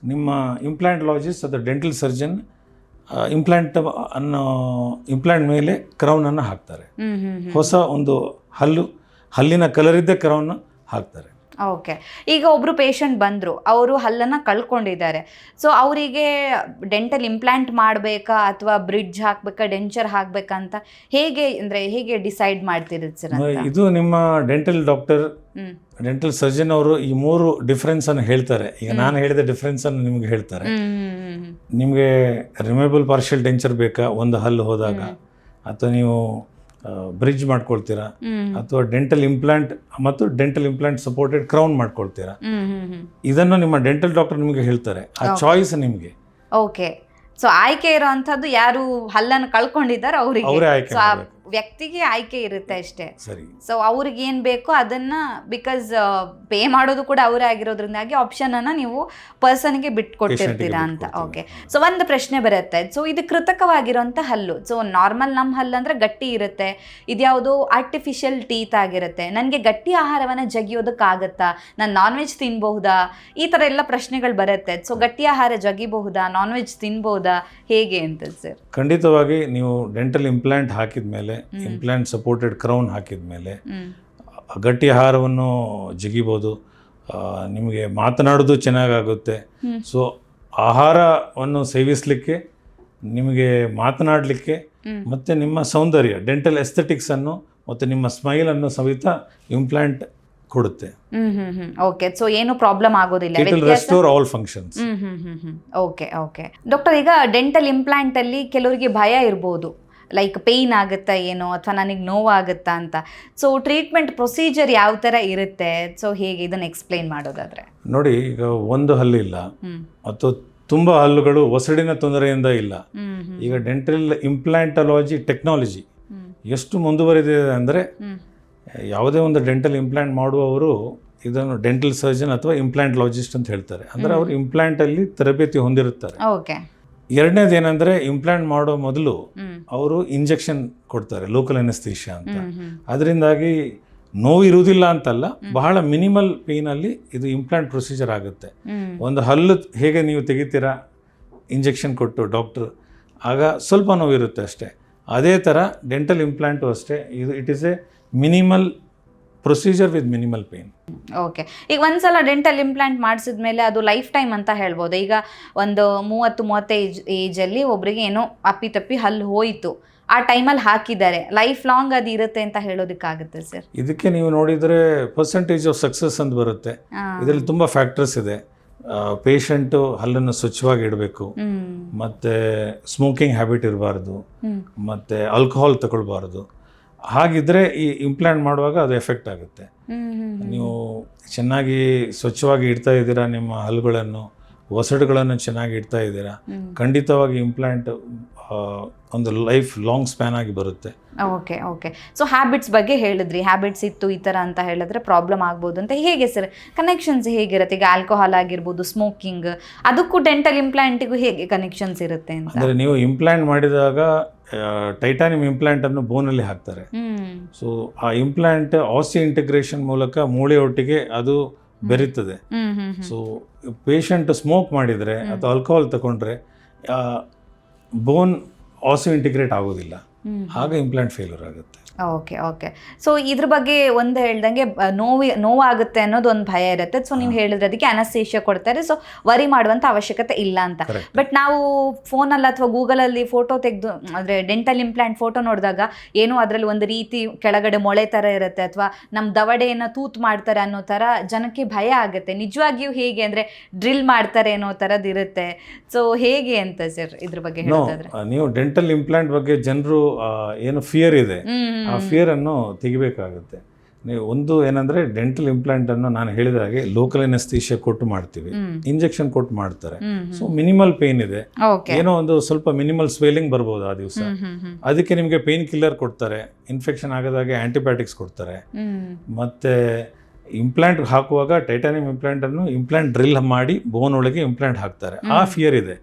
ನಿಮ್ಮ ಇಂಪ್ಲಾಂಟಾಲಜಿಸ್ಟ್ ಅಥವಾ ಡೆಂಟಲ್ ಸರ್ಜನ್ ಇಂಪ್ಲಾಂಟ್ ಮೇಲೆ ಕ್ರೌನನ್ನು ಹಾಕ್ತಾರೆ. ಹೊಸ ಒಂದು ಹಲ್ಲಿನ ಕಲರ್ ಇದ್ದ ಕ್ರೌನ್ ಹಾಕ್ತಾರೆ. ಓಕೆ, ಈಗ ಒಬ್ರು ಪೇಷಂಟ್ ಬಂದರು, ಅವರು ಹಲ್ಲನ್ನು ಕಳ್ಕೊಂಡಿದ್ದಾರೆ. ಸೊ ಅವರಿಗೆ ಡೆಂಟಲ್ ಇಂಪ್ಲಾಂಟ್ ಮಾಡಬೇಕಾ ಅಥವಾ ಬ್ರಿಡ್ಜ್ ಹಾಕಬೇಕಾ, ಡೆಂಚರ್ ಹಾಕಬೇಕಂತ ಹೇಗೆ ಡಿಸೈಡ್ ಮಾಡ್ತಿರುತ್ತೆ ಸರ್? ಇದು ನಿಮ್ಮ ಡೆಂಟಲ್ ಡಾಕ್ಟರ್, ಡೆಂಟಲ್ ಸರ್ಜನ್ ಅವರು ಈ 3 ಡಿಫ್ರೆನ್ಸ್ ಅನ್ನು ಹೇಳ್ತಾರೆ. ಈಗ ನಾನು ಹೇಳಿದ ಡಿಫ್ರೆನ್ಸ್ ಅನ್ನು ನಿಮ್ಗೆ ಹೇಳ್ತಾರೆ. ನಿಮಗೆ ರಿಮೂವಬಲ್ ಪಾರ್ಷಿಯಲ್ ಡೆಂಚರ್ ಬೇಕಾ ಒಂದು ಹಲ್ಲು ಹೋದಾಗ, ಅಥವಾ ನೀವು ಬ್ರಿಡ್ಜ್ ಮಾಡ್ಕೊಳ್ತೀರಾ, ಅಥವಾ ಡೆಂಟಲ್ ಇಂಪ್ಲಾಂಟ್ ಮತ್ತು ಡೆಂಟಲ್ ಇಂಪ್ಲಾಂಟ್ ಸಪೋರ್ಟೆಡ್ ಕ್ರೌನ್ ಮಾಡ್ಕೊಳ್ತೀರಾ, ಇದನ್ನು ನಿಮ್ಮ ಡೆಂಟಲ್ ಡಾಕ್ಟರ್ ನಿಮಗೆ ಹೇಳ್ತಾರೆ. ಆ ಚಾಯ್ಸ್ ನಿಮಗೆ. ಓಕೆ, ಸೊ ಆಯ್ಕೆ ಇರೋಂಥದ್ದು ಯಾರು ಹಲ್ಲನ್ನು ಕಳ್ಕೊಂಡಿದ್ದಾರೆ ಅವರೇ ಆಯ್ಕೆ ಮಾಡಬೇಕು. ವ್ಯಕ್ತಿಗೆ ಆಯ್ಕೆ ಇರುತ್ತೆ ಅಷ್ಟೇ. ಸರಿ. ಸೊ ಅವ್ರಿಗೆ ಏನು ಬೇಕೋ ಅದನ್ನ, ಬಿಕಾಸ್ ಪೇ ಮಾಡೋದು ಕೂಡ ಅವರೇ ಆಗಿರೋದ್ರಿಂದಾಗಿ ಆಪ್ಷನ್ ಅನ್ನ ನೀವು ಪರ್ಸನ್ಗೆ ಬಿಟ್ಕೊಟ್ಟಿರ್ತೀರಾ ಅಂತ. ಓಕೆ, ಸೊ ಒಂದು ಪ್ರಶ್ನೆ ಬರುತ್ತೆ. ಸೊ ಇದು ಕೃತಕವಾಗಿರೋಂಥ ಹಲ್ಲು. ಸೊ ನಾರ್ಮಲ್ ನಮ್ಮ ಹಲ್ಲು ಅಂದ್ರೆ ಗಟ್ಟಿ ಇರುತ್ತೆ, ಇದ್ಯಾವುದೋ ಆರ್ಟಿಫಿಷಿಯಲ್ ಟೀತ್ ಆಗಿರುತ್ತೆ. ನನಗೆ ಗಟ್ಟಿ ಆಹಾರವನ್ನು ಜಗಿಯೋದಕ್ಕಾಗತ್ತಾ? ನಾನು ನಾನ್ ವೆಜ್ ತಿನ್ಬಹುದಾ? ಈ ಥರ ಎಲ್ಲ ಪ್ರಶ್ನೆಗಳು ಬರುತ್ತೆ. ಸೊ ಗಟ್ಟಿ ಆಹಾರ ಜಗಿಬಹುದಾ, ನಾನ್ ವೆಜ್ ತಿನ್ಬಹುದಾ, ಹೇಗೆ ಅಂತ ಸರ್? ಖಂಡಿತವಾಗಿ ನೀವು ಡೆಂಟಲ್ ಇಂಪ್ಲಾಂಟ್ ಹಾಕಿದ ಮೇಲೆ, ಇಂಪ್ಲಾಂಟ್ ಸಪೋರ್ಟೆಡ್ ಕ್ರೌನ್ ಹಾಕಿದ ಮೇಲೆ ಗಟ್ಟಿ ಆಹಾರವನ್ನು ಜಗಿಬೋದು, ನಿಮಗೆ ಮಾತನಾಡೋದು ಚೆನ್ನಾಗಾಗುತ್ತೆ. ಸೊ ಆಹಾರವನ್ನು ಸೇವಿಸಲಿಕ್ಕೆ, ನಿಮಗೆ ಮಾತನಾಡಲಿಕ್ಕೆ, ಮತ್ತು ನಿಮ್ಮ ಸೌಂದರ್ಯ, ಡೆಂಟಲ್ ಎಸ್ಥೆಟಿಕ್ಸನ್ನು ಮತ್ತು ನಿಮ್ಮ ಸ್ಮೈಲನ್ನು ಸಹಿತ ಇಂಪ್ಲಾಂಟ್ ಕೊಡುತ್ತೆ. ಓಕೆ, ಸೊ ಏನು ಪ್ರಾಬ್ಲಮ್ ಆಗೋದಿಲ್ಲ. It will restore all functions. Okay okay doctor, ಈಗ ಡೆಂಟಲ್ ಇಂಪ್ಲಾಂಟ್ ಅಲ್ಲಿ ಕೆಲವರಿಗೆ ಭಯ ಇರ್ಬೋದು, ಲೈಕ್ ಪೇಯ್ನ್ ಆಗುತ್ತಾ ಏನೋ, ಅಥವಾ ನನಗೆ ನೋವಾಗುತ್ತಾ ಅಂತ. ಸೊ ಟ್ರೀಟ್ಮೆಂಟ್ ಪ್ರೊಸೀಜರ್ ಯಾವ ಥರ ಇರುತ್ತೆ? ಸೊ ಹೇಗೆ ಇದನ್ನು ಎಕ್ಸ್ಪ್ಲೈನ್ ಮಾಡೋದಾದರೆ? ನೋಡಿ, ಈಗ ಒಂದು ಹಲ್ಲು ಇಲ್ಲ ಮತ್ತು ತುಂಬ ಹಲ್ಲುಗಳು ಒಸಡಿನ ತೊಂದರೆಯಿಂದ ಇಲ್ಲ. ಈಗ ಡೆಂಟಲ್ ಇಂಪ್ಲಾಂಟಾಲಜಿ ಟೆಕ್ನಾಲಜಿ ಎಷ್ಟು ಮುಂದುವರೆದಿದೆ ಅಂದರೆ, ಯಾವುದೇ ಒಂದು ಡೆಂಟಲ್ ಇಂಪ್ಲಾಂಟ್ ಮಾಡುವವರು ಇದನ್ನು ಡೆಂಟಲ್ ಸರ್ಜನ್ ಅಥವಾ ಇಂಪ್ಲಾಂಟಾಲಜಿಸ್ಟ್ ಅಂತ ಹೇಳ್ತಾರೆ. ಅಂದರೆ ಅವರು ಇಂಪ್ಲಾಂಟಲ್ಲಿ ತರಬೇತಿ ಹೊಂದಿರುತ್ತಾರೆ. ಓಕೆ. ಎರಡನೇದು ಏನಂದರೆ ಇಂಪ್ಲಾಂಟ್ ಮಾಡೋ ಮೊದಲು ಅವರು ಇಂಜೆಕ್ಷನ್ ಕೊಡ್ತಾರೆ, ಲೋಕಲ್ ಅನೆಸ್ಥೀಷಿಯಾ ಅಂತ. ಅದರಿಂದಾಗಿ ನೋವು ಇರುವುದಿಲ್ಲ ಅಂತಲ್ಲ, ಬಹಳ ಮಿನಿಮಲ್ ಪೇಯ್ನಲ್ಲಿ ಇದು ಇಂಪ್ಲಾಂಟ್ ಪ್ರೊಸೀಜರ್ ಆಗುತ್ತೆ. ಒಂದು ಹಲ್ಲು ಹೇಗೆ ನೀವು ತೆಗಿತೀರಾ ಇಂಜೆಕ್ಷನ್ ಕೊಟ್ಟು ಡಾಕ್ಟ್ರು, ಆಗ ಸ್ವಲ್ಪ ನೋವು ಇರುತ್ತೆ ಅಷ್ಟೇ. ಅದೇ ಥರ ಡೆಂಟಲ್ ಇಂಪ್ಲಾಂಟು ಅಷ್ಟೇ, ಇದು it is A minimal procedure with minimal pain. Okay, ಈಗ ಒಂದ್ಸಲ ಡೆಂಟಲ್ ಇಂಪ್ಲಾಂಟ್ ಮಾಡಿಸಿದ ಮೇಲೆ ಅದು ಲೈಫ್ ಟೈಮ್ ಅಂತ ಹೇಳ್ಬೋದು. ಈಗ ಒಂದು 30-35 ಏಜಲ್ಲಿ ಒಬ್ರಿಗೆ ಏನೋ ಅಪ್ಪಿತಪ್ಪಿ ಹಲ್ಲು ಹೋಯಿತು, ಆ ಟೈಮಲ್ಲಿ ಹಾಕಿದ್ದಾರೆ, ಲೈಫ್ ಲಾಂಗ್ ಅದು ಇರುತ್ತೆ ಅಂತ ಹೇಳೋದಕ್ಕಾಗುತ್ತೆ ಸರ್? ಇದಕ್ಕೆ ನೀವು ನೋಡಿದರೆ ಪರ್ಸೆಂಟೇಜ್ ಆಫ್ ಸಕ್ಸಸ್ ಅಂತ ಬರುತ್ತೆ. ಇದರಲ್ಲಿ ತುಂಬ ಫ್ಯಾಕ್ಟರ್ಸ್ ಇದೆ. ಪೇಷಂಟು ಹಲ್ಲನ್ನು ಸ್ವಚ್ಛವಾಗಿ ಇಡಬೇಕು, ಮತ್ತು ಸ್ಮೋಕಿಂಗ್ ಹ್ಯಾಬಿಟ್ ಇರಬಾರ್ದು, ಮತ್ತು ಆಲ್ಕೋಹಾಲ್ ತಗೊಳ್ಬಾರ್ದು. ಹಾಗಿದ್ರೆ ಈ ಇಂಪ್ಲಾಂಟ್ ಮಾಡುವಾಗ ಅದು ಎಫೆಕ್ಟ್ ಆಗುತ್ತೆ. ನೀವು ಚೆನ್ನಾಗಿ ಸ್ವಚ್ಛವಾಗಿ ಇಡ್ತಾ ಇದ್ದೀರಾ, ನಿಮ್ಮ ಹಲ್ಲುಗಳನ್ನು ಒಸಡುಗಳನ್ನು ಚೆನ್ನಾಗಿ ಇಡ್ತಾ ಇದ್ದೀರಾ, ಖಂಡಿತವಾಗಿ ಇಂಪ್ಲಾಂಟ್ ಒಂದು ಲೈಫ್ ಲಾಂಗ್ ಸ್ಪ್ಯಾನ್ ಆಗಿ ಬರುತ್ತೆ. Okay okay. ಸೊ ಹ್ಯಾಬಿಟ್ಸ್ ಬಗ್ಗೆ ಹೇಳಿದ್ರಿ, ಹ್ಯಾಬಿಟ್ಸ್ ಇತ್ತು ಈ ಥರ ಅಂತ ಹೇಳಿದ್ರೆ ಪ್ರಾಬ್ಲಮ್ ಆಗ್ಬೋದು ಅಂತ. ಹೇಗೆ ಸರ್ ಕನೆಕ್ಷನ್ಸ್ ಹೇಗಿರುತ್ತೆ? ಈಗ ಆಲ್ಕೋಹಾಲ್ ಆಗಿರ್ಬೋದು, ಸ್ಮೋಕಿಂಗ್, ಅದಕ್ಕೂ ಡೆಂಟಲ್ ಇಂಪ್ಲಾಂಟಿಗೂ ಹೇಗೆ ಕನೆಕ್ಷನ್ಸ್ ಇರುತ್ತೆ ಅಂತ? ಅಂದರೆ ನೀವು ಇಂಪ್ಲಾಂಟ್ ಮಾಡಿದಾಗ ಟೈಟಾನಿಯಂ ಇಂಪ್ಲಾಂಟನ್ನು ಬೋನಲ್ಲಿ ಹಾಕ್ತಾರೆ. ಸೊ ಆ ಇಂಪ್ಲಾಂಟ್ ಆಸಿ ಇಂಟಿಗ್ರೇಷನ್ ಮೂಲಕ ಮೂಳೆಯೊಟ್ಟಿಗೆ ಅದು ಬೆರೀತದೆ. ಸೊ ಪೇಷಂಟ್ ಸ್ಮೋಕ್ ಮಾಡಿದರೆ ಅಥವಾ ಆಲ್ಕೋಹಾಲ್ ತಗೊಂಡ್ರೆ ಬೋನ್ ಆಸಿ ಇಂಟಿಗ್ರೇಟ್ ಆಗೋದಿಲ್ಲ, ಆಗ ಇಂಪ್ಲಾಂಟ್ ಫೇಲ್ಯೂರ್ ಆಗುತ್ತೆ. Okay okay. ಸೊ ಇದ್ರ ಬಗ್ಗೆ ಒಂದು ಹೇಳ್ದಂಗೆ ನೋವಾಗುತ್ತೆ ಅನ್ನೋದು ಒಂದು ಭಯ ಇರುತ್ತೆ. ಸೊ ನೀವು ಹೇಳಿದ್ರೆ ಅದಕ್ಕೆ ಅನಸ್ತೇಷಿಯಾ ಕೊಡ್ತಾರೆ, ಸೊ ವರಿ ಮಾಡುವಂಥ ಅವಶ್ಯಕತೆ ಇಲ್ಲ ಅಂತ. ಬಟ್ ನಾವು ಫೋನಲ್ಲಿ ಅಥವಾ ಗೂಗಲಲ್ಲಿ ಫೋಟೋ ತೆಗೆದು ಅಂದರೆ ಡೆಂಟಲ್ ಇಂಪ್ಲಾಂಟ್ ಫೋಟೋ ನೋಡಿದಾಗ ಏನೋ ಅದರಲ್ಲಿ ಒಂದು ರೀತಿ ಕೆಳಗಡೆ ಮೊಳೆ ಥರ ಇರುತ್ತೆ, ಅಥವಾ ನಮ್ಮ ದವಡೆಯನ್ನು ತೂತು ಮಾಡ್ತಾರೆ ಅನ್ನೋ ಥರ ಜನಕ್ಕೆ ಭಯ ಆಗುತ್ತೆ. ನಿಜವಾಗಿಯೂ ಹೇಗೆ ಅಂದರೆ ಡ್ರಿಲ್ ಮಾಡ್ತಾರೆ ಅನ್ನೋ ಥರದ್ದು ಇರುತ್ತೆ. ಸೊ ಹೇಗೆ ಅಂತ ಸರ್ ಇದ್ರ ಬಗ್ಗೆ ಹೇಳೋದಾದ್ರೆ? ನೀವು ಡೆಂಟಲ್ ಇಂಪ್ಲಾಂಟ್ ಬಗ್ಗೆ ಜನರು ಏನು ಫಿಯರ್ ಇದೆ, ಆ ಫಿಯರನ್ನು ತೆಗಿಬೇಕಾಗುತ್ತೆ. ನೀವು ಒಂದು ಏನಂದರೆ ಡೆಂಟಲ್ ಇಂಪ್ಲಾಂಟನ್ನು ನಾನು ಹೇಳಿದ ಹಾಗೆ ಲೋಕಲ್ ಅನೆಸ್ಥೀಷಿಯಾ ಕೊಟ್ಟು ಮಾಡ್ತೀವಿ, ಇಂಜೆಕ್ಷನ್ ಕೊಟ್ಟು ಮಾಡ್ತಾರೆ. ಸೊ ಮಿನಿಮಲ್ ಪೇನ್ ಇದೆ, ಏನೋ ಒಂದು ಸ್ವಲ್ಪ ಮಿನಿಮಲ್ ಸ್ವೆಲ್ಲಿಂಗ್ ಬರ್ಬೋದು ಆ ದಿವಸ. ಅದಕ್ಕೆ ನಿಮಗೆ ಪೇನ್ ಕಿಲ್ಲರ್ ಕೊಡ್ತಾರೆ, ಇನ್ಫೆಕ್ಷನ್ ಆಗದಾಗೆ ಆಂಟಿಬಯೋಟಿಕ್ಸ್ ಕೊಡ್ತಾರೆ. ಮತ್ತು ಇಂಪ್ಲಾಂಟ್ ಹಾಕುವಾಗ ಟೈಟಾನಿಯಂ ಇಂಪ್ಲಾಂಟನ್ನು ಇಂಪ್ಲಾಂಟ್ ಡ್ರಿಲ್ ಮಾಡಿ ಬೋನ್ ಒಳಗೆ ಇಂಪ್ಲಾಂಟ್ ಹಾಕ್ತಾರೆ. ಆ ಫಿಯರ್ ಇದೆ.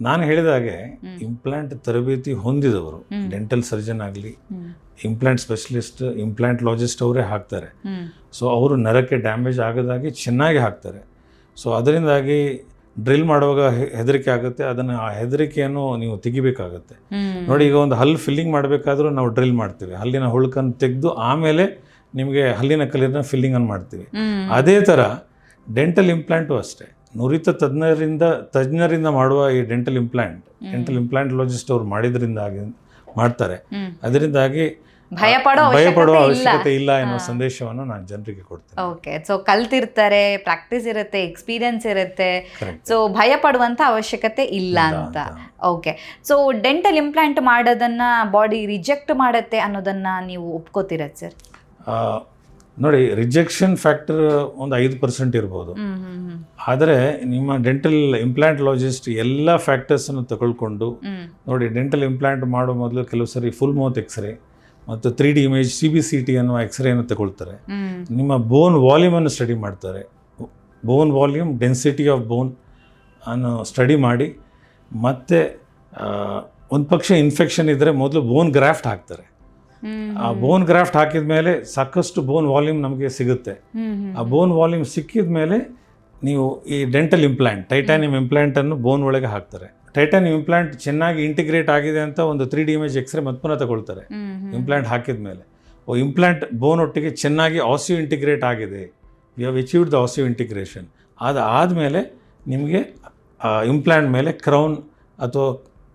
ನಾನು ಹೇಳಿದ ಹಾಗೆ ಇಂಪ್ಲಾಂಟ್ ತರಬೇತಿ ಹೊಂದಿದವರು, ಡೆಂಟಲ್ ಸರ್ಜನ್ ಆಗಲಿ, ಇಂಪ್ಲಾಂಟ್ ಸ್ಪೆಷಲಿಸ್ಟ್, ಇಂಪ್ಲಾಂಟ್ಲಾಜಿಸ್ಟ್ ಅವರೇ ಹಾಕ್ತಾರೆ. ಸೊ ಅವರು ನರಕ್ಕೆ ಡ್ಯಾಮೇಜ್ ಆಗದಾಗಿ ಚೆನ್ನಾಗಿ ಹಾಕ್ತಾರೆ. ಸೊ ಅದರಿಂದಾಗಿ ಡ್ರಿಲ್ ಮಾಡುವಾಗ ಹೆದರಿಕೆ ಆಗುತ್ತೆ. ಅದನ್ನು ಆ ಹೆದರಿಕೆಯನ್ನು ನೀವು ತೆಗಿಬೇಕಾಗತ್ತೆ. ನೋಡಿ, ಈಗ ಒಂದು ಹಲ್ಲು ಫಿಲ್ಲಿಂಗ್ ಮಾಡಬೇಕಾದ್ರೂ ನಾವು ಡ್ರಿಲ್ ಮಾಡ್ತೀವಿ, ಹಲ್ಲಿನ ಹುಳುಕನ್ನು ತೆಗೆದು ಆಮೇಲೆ ನಿಮಗೆ ಹಲ್ಲಿನ ಕಲ್ಲಿನ ಫಿಲ್ಲಿಂಗನ್ನು ಮಾಡ್ತೀವಿ. ಅದೇ ಥರ ಡೆಂಟಲ್ ಇಂಪ್ಲಾಂಟು ಅಷ್ಟೇ. ನುರಿತ ತಜ್ಞರಿಂದ ಮಾಡುವ ಈ ಡೆಂಟಲ್ ಇಂಪ್ಲಾಂಟ್ಲಾಜಿಸ್ಟ್ ಅವರು ಮಾಡ್ತಾರೆ. ಅದರಿಂದಾಗಿ ಭಯಪಡುವ ಅವಶ್ಯಕತೆ ಇಲ್ಲ ಎನ್ನುವ ಸಂದೇಶವನ್ನು ನಾನು ಜನರಿಗೆ ಕೊಡ್ತೇನೆ. ಓಕೆ. ಸೊ ಕಲ್ತಿರ್ತಾರೆ, ಪ್ರಾಕ್ಟೀಸ್ ಇರುತ್ತೆ, ಎಕ್ಸ್ಪೀರಿಯನ್ಸ್ ಇರುತ್ತೆ. ಸೊ ಭಯ ಪಡುವಂಥ ಅವಶ್ಯಕತೆ ಇಲ್ಲ ಅಂತ. ಓಕೆ. ಸೊ ಡೆಂಟಲ್ ಇಂಪ್ಲಾಂಟ್ ಮಾಡೋದನ್ನ ಬಾಡಿ ರಿಜೆಕ್ಟ್ ಮಾಡುತ್ತೆ ಅನ್ನೋದನ್ನ ನೀವು ಒಪ್ಕೋತೀರ ಸರ್? ನೋಡಿ, ರಿಜೆಕ್ಷನ್ ಫ್ಯಾಕ್ಟರ್ ಒಂದು 5% ಇರ್ಬೋದು. ಆದರೆ ನಿಮ್ಮ ಡೆಂಟಲ್ ಇಂಪ್ಲಾಂಟ್ಲಾಜಿಸ್ಟ್ ಎಲ್ಲ ಫ್ಯಾಕ್ಟರ್ಸನ್ನು ತಗೊಳ್ಕೊಂಡು ನೋಡಿ, ಡೆಂಟಲ್ ಇಂಪ್ಲಾಂಟ್ ಮಾಡೋ ಮೊದಲು ಕೆಲವು ಸರಿ ಫುಲ್ ಮೌತ್ ಎಕ್ಸ್ರೇ ಮತ್ತು 3D ಇಮೇಜ್ CBCT ಅನ್ನುವ ಎಕ್ಸ್ರೇಯನ್ನು ತಗೊಳ್ತಾರೆ. ನಿಮ್ಮ ಬೋನ್ ವಾಲ್ಯೂಮನ್ನು ಸ್ಟಡಿ ಮಾಡ್ತಾರೆ. ಬೋನ್ ವಾಲ್ಯೂಮ್, ಡೆನ್ಸಿಟಿ ಆಫ್ ಬೋನ್ ಅನ್ನು ಸ್ಟಡಿ ಮಾಡಿ, ಮತ್ತು ಒಂದು ಪಕ್ಷ ಇನ್ಫೆಕ್ಷನ್ ಇದ್ದರೆ ಮೊದಲು ಬೋನ್ ಗ್ರಾಫ್ಟ್ ಹಾಕ್ತಾರೆ. ಆ ಬೋನ್ ಗ್ರಾಫ್ಟ್ ಹಾಕಿದ ಮೇಲೆ ಸಾಕಷ್ಟು ಬೋನ್ ವಾಲ್ಯೂಮ್ ನಮಗೆ ಸಿಗುತ್ತೆ. ಆ ಬೋನ್ ವಾಲ್ಯೂಮ್ ಸಿಕ್ಕಿದ ಮೇಲೆ ನೀವು ಈ ಡೆಂಟಲ್ ಇಂಪ್ಲಾಂಟ್, ಟೈಟಾನಿಯಂ ಇಂಪ್ಲಾಂಟನ್ನು ಬೋನ್ ಒಳಗೆ ಹಾಕ್ತಾರೆ. ಟೈಟಾನಿಯಂ ಇಂಪ್ಲಾಂಟ್ ಚೆನ್ನಾಗಿ ಇಂಟಿಗ್ರೇಟ್ ಆಗಿದೆ ಅಂತ ಒಂದು 3D ಇಮೇಜ್ ಎಕ್ಸ್ರೇ ಮತ್ತೆ ಪುನಃ ತಗೊಳ್ತಾರೆ. ಇಂಪ್ಲಾಂಟ್ ಹಾಕಿದ ಮೇಲೆ ಇಂಪ್ಲಾಂಟ್ ಬೋನ್ ಒಟ್ಟಿಗೆ ಚೆನ್ನಾಗಿ ಆಸಿಯೋ ಇಂಟಿಗ್ರೇಟ್ ಆಗಿದೆ, we have achieved the osseointegration. ಅದಾದಮೇಲೆ ನಿಮಗೆ ಇಂಪ್ಲಾಂಟ್ ಮೇಲೆ ಕ್ರೌನ್ ಅಥವಾ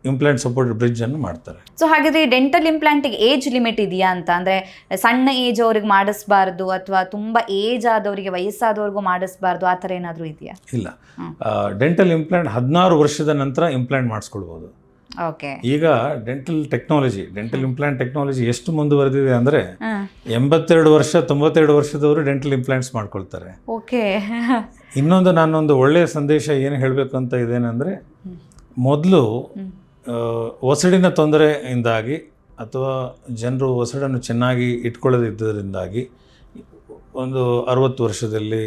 ಇಂಪ್ಲಾಂಟ್ ಸಪೋರ್ಟ್ ಬ್ರಿಡ್ಜ್ ಅನ್ನು ಮಾಡ್ತಾರೆ. ಸೊ ಹಾಗಾದ್ರೆ ಡೆಂಟಲ್ ಇಂಪ್ಲಾಂಟಿಗೆ ಏಜ್ ಲಿಮಿಟ್ ಇದೆಯಾ ಅಂತ? ಅಂದರೆ ಸಣ್ಣ ಏಜ್ ಅವ್ರಿಗೆ ಮಾಡಿಸ್ಬಾರ್ದು ಅಥವಾ ತುಂಬ ಏಜ್ ಆದವರಿಗೆ, ವಯಸ್ಸಾದವ್ರಿಗೂ ಮಾಡಿಸ್ಬಾರ್ದು, ಆ ಥರ ಏನಾದರೂ ಇದೆಯಾ? ಇಲ್ಲ, ಡೆಂಟಲ್ ಇಂಪ್ಲಾಂಟ್ 16 ವರ್ಷದ ನಂತರ ಇಂಪ್ಲಾಂಟ್ ಮಾಡಿಸ್ಕೊಳ್ಬೋದು. ಓಕೆ. ಈಗ ಡೆಂಟಲ್ ಇಂಪ್ಲಾಂಟ್ ಟೆಕ್ನಾಲಜಿ ಎಷ್ಟು ಮುಂದುವರೆದಿದೆ ಅಂದರೆ 82 ವರ್ಷ 92 ವರ್ಷದವರು ಡೆಂಟಲ್ ಇಂಪ್ಲಾಂಟ್ಸ್ ಮಾಡ್ಕೊಳ್ತಾರೆ. ಓಕೆ. ಇನ್ನೊಂದು ನಾನೊಂದು ಒಳ್ಳೆಯ ಸಂದೇಶ ಏನು ಹೇಳಬೇಕು ಅಂತ ಇದೇನೆಂದರೆ, ಮೊದಲು ಒಸಡಿನ ತೊಂದರೆಯಿಂದಾಗಿ ಅಥವಾ ಜನರು ಒಸಡನ್ನು ಚೆನ್ನಾಗಿ ಇಟ್ಕೊಳ್ಳೋದಿದ್ದರಿಂದಾಗಿ ಒಂದು 60 ವರ್ಷದಲ್ಲಿ